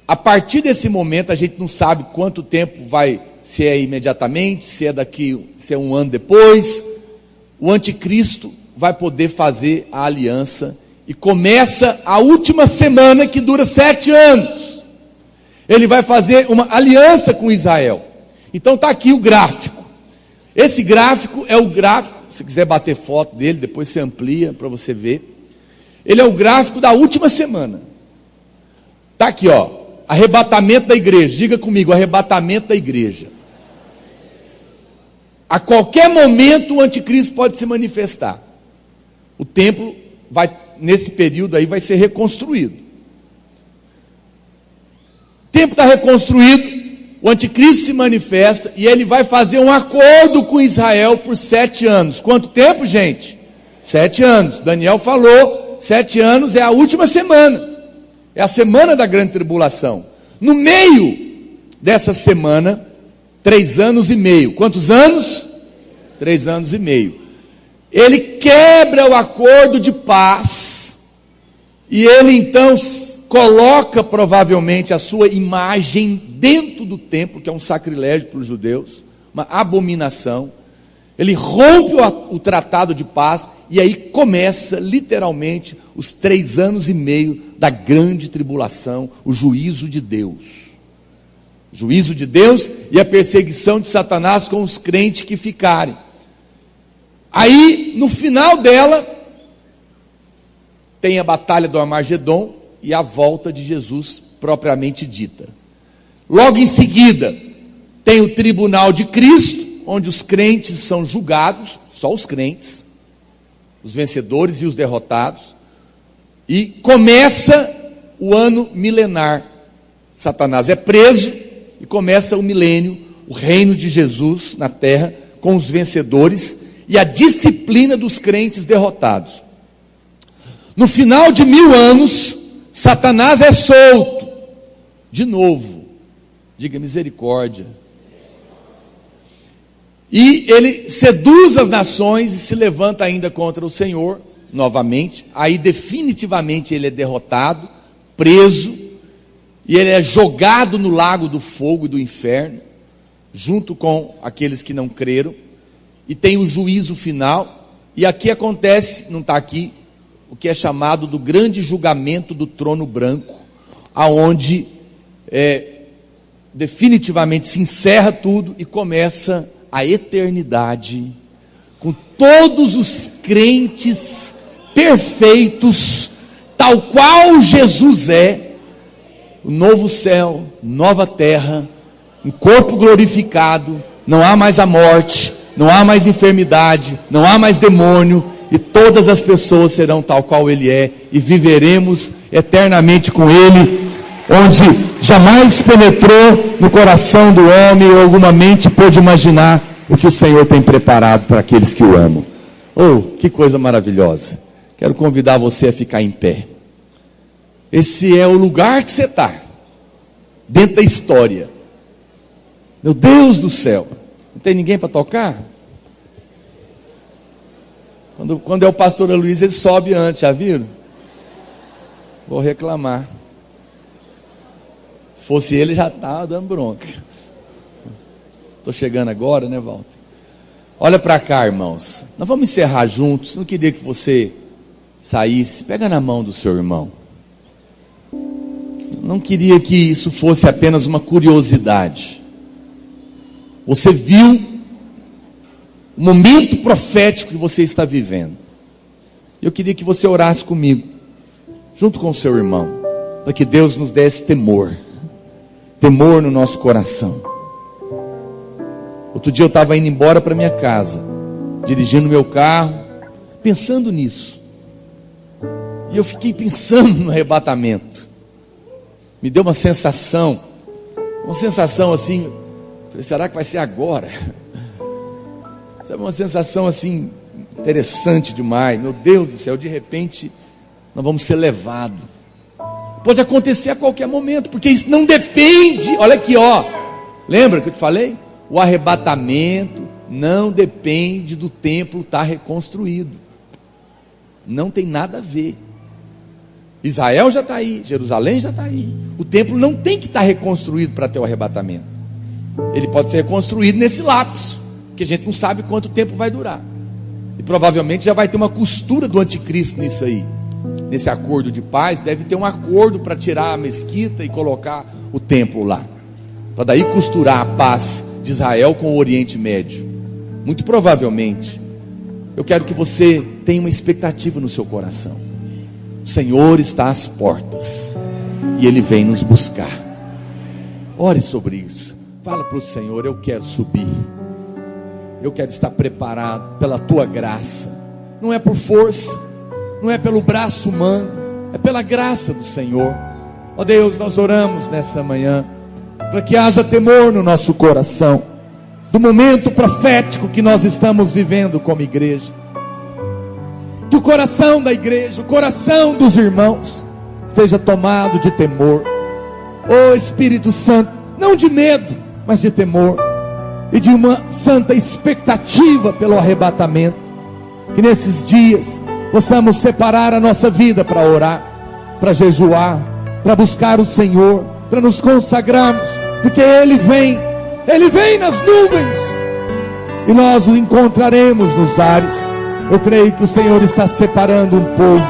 a partir desse momento, a gente não sabe quanto tempo vai, se é imediatamente, se é um ano depois, o anticristo vai poder fazer a aliança, e começa a última semana, que dura 7 anos. Ele vai fazer uma aliança com Israel. Então está aqui o gráfico. Esse gráfico é o gráfico, se quiser bater foto dele, depois você amplia para você ver. Ele é o gráfico da última semana. Está aqui, ó, arrebatamento da igreja. Diga comigo, arrebatamento da igreja. A qualquer momento o anticristo pode se manifestar. O templo vai, nesse período aí, vai ser reconstruído. O templo está reconstruído, o anticristo se manifesta e ele vai fazer um acordo com Israel por 7 anos. Quanto tempo, gente? 7 anos. Daniel falou, 7 anos é a última semana. É a semana da grande tribulação. No meio dessa semana, 3 anos e meio. Quantos anos? 3 anos e meio. Ele quebra o acordo de paz e ele então coloca provavelmente a sua imagem dentro do templo, que é um sacrilégio para os judeus, uma abominação. Ele rompe o tratado de paz e aí começa literalmente os 3 anos e meio da grande tribulação, o juízo de Deus. O juízo de Deus e a perseguição de Satanás com os crentes que ficarem. Aí, no final dela, tem a batalha do Armagedon e a volta de Jesus propriamente dita. Logo em seguida, tem o tribunal de Cristo, onde os crentes são julgados, só os crentes, os vencedores e os derrotados, e começa o ano milenar. Satanás é preso e começa o milênio, o reino de Jesus na terra, com os vencedores e a disciplina dos crentes derrotados. No final de 1000 anos, Satanás é solto, de novo, diga misericórdia, e ele seduz as nações e se levanta ainda contra o Senhor, novamente, aí definitivamente ele é derrotado, preso, e ele é jogado no lago do fogo e do inferno, junto com aqueles que não creram, e tem o juízo final, e aqui acontece, não está aqui, o que é chamado do grande julgamento do trono branco, aonde definitivamente se encerra tudo e começa a eternidade, com todos os crentes perfeitos, tal qual Jesus é, o novo céu, nova terra, um corpo glorificado, não há mais a morte, não há mais enfermidade, não há mais demônio, e todas as pessoas serão tal qual Ele é, e viveremos eternamente com Ele, onde jamais penetrou no coração do homem, ou alguma mente pôde imaginar o que o Senhor tem preparado para aqueles que o amam. Oh, que coisa maravilhosa. Quero convidar você a ficar em pé. Esse é o lugar que você está, dentro da história. Meu Deus do céu, não tem ninguém para tocar? Quando é o pastor Luiz, ele sobe antes, já viram? Vou reclamar. Se fosse ele, já estava dando bronca. Estou chegando agora, né, Walter? Olha para cá, irmãos. Nós vamos encerrar juntos. Não queria que você saísse. Pega na mão do seu irmão. Não queria que isso fosse apenas uma curiosidade. Você viu o momento profético que você está vivendo. Eu queria que você orasse comigo, junto com o seu irmão, para que Deus nos desse temor no nosso coração. Outro dia eu estava indo embora para minha casa, dirigindo meu carro, pensando nisso. E eu fiquei pensando no arrebatamento. Me deu uma sensação assim, falei, será que vai ser agora? Sabe, uma sensação assim, interessante demais. Meu Deus do céu, de repente, nós vamos ser levados. Pode acontecer a qualquer momento, porque isso não depende. Olha aqui, ó. Lembra que eu te falei? O arrebatamento não depende do templo estar reconstruído. Não tem nada a ver. Israel já está aí, Jerusalém já está aí. O templo não tem que estar reconstruído para ter o arrebatamento. Ele pode ser reconstruído nesse lapso, que a gente não sabe quanto tempo vai durar. E provavelmente já vai ter uma costura do anticristo nisso aí. Nesse acordo de paz, deve ter um acordo para tirar a mesquita e colocar o templo lá, para daí costurar a paz de Israel com o Oriente Médio. Muito provavelmente. Eu quero que você tenha uma expectativa no seu coração. O Senhor está às portas e Ele vem nos buscar. Ore sobre isso. Fala para o Senhor: eu quero subir, eu quero estar preparado pela Tua graça. Não é por força, não é pelo braço humano, é pela graça do Senhor. Ó Deus, nós oramos nessa manhã para que haja temor no nosso coração do momento profético que nós estamos vivendo como igreja. Que o coração da igreja, o coração dos irmãos esteja tomado de temor. Ó Espírito Santo, não de medo, mas de temor e de uma santa expectativa pelo arrebatamento. Que nesses dias possamos separar a nossa vida para orar, para jejuar, para buscar o Senhor, para nos consagrarmos, porque Ele vem nas nuvens, e nós o encontraremos nos ares. Eu creio que o Senhor está separando um povo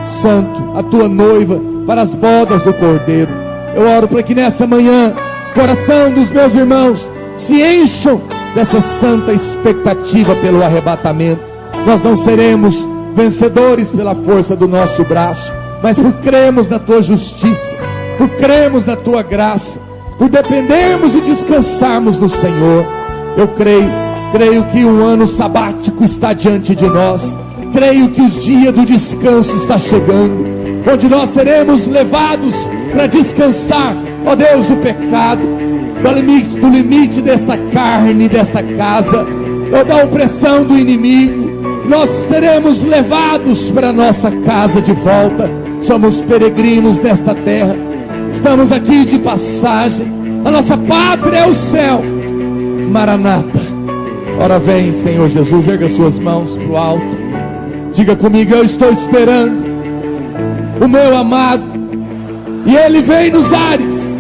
santo, a Tua noiva, para as bodas do Cordeiro. Eu oro para que nessa manhã, o coração dos meus irmãos se encham dessa santa expectativa pelo arrebatamento. Nós não seremos vencedores pela força do nosso braço, mas por cremos na Tua justiça, por cremos na Tua graça, por dependermos e descansarmos no Senhor. Eu creio que um ano sabático está diante de nós. Creio que o dia do descanso está chegando, onde nós seremos levados para descansar, ó Deus, do pecado, do limite desta carne, desta casa, da opressão do inimigo. Nós seremos levados para a nossa casa de volta. Somos peregrinos nesta terra, estamos aqui de passagem. A nossa pátria é o céu. Maranata, ora vem, Senhor Jesus. Erga suas mãos para o alto, diga comigo: eu estou esperando o meu amado, e Ele vem nos ares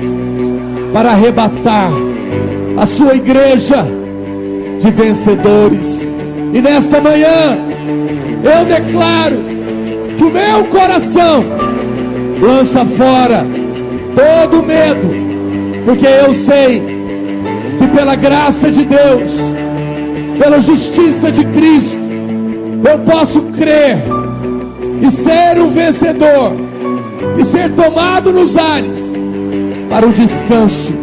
para arrebatar a sua igreja de vencedores. E nesta manhã eu declaro que o meu coração lança fora todo medo, porque eu sei que pela graça de Deus, pela justiça de Cristo, eu posso crer e ser um vencedor, e ser tomado nos ares para o descanso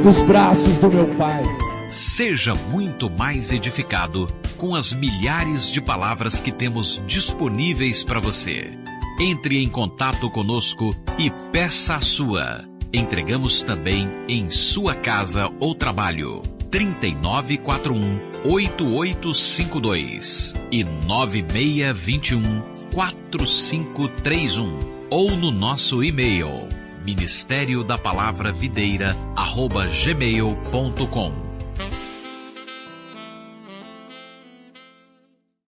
dos braços do meu Pai. Seja muito mais edificado com as milhares de palavras que temos disponíveis para você. Entre em contato conosco e peça a sua. Entregamos também em sua casa ou trabalho. 3941-8852 e 9621-4531 ou no nosso e-mail ministériodapalavravideira@gmail.com.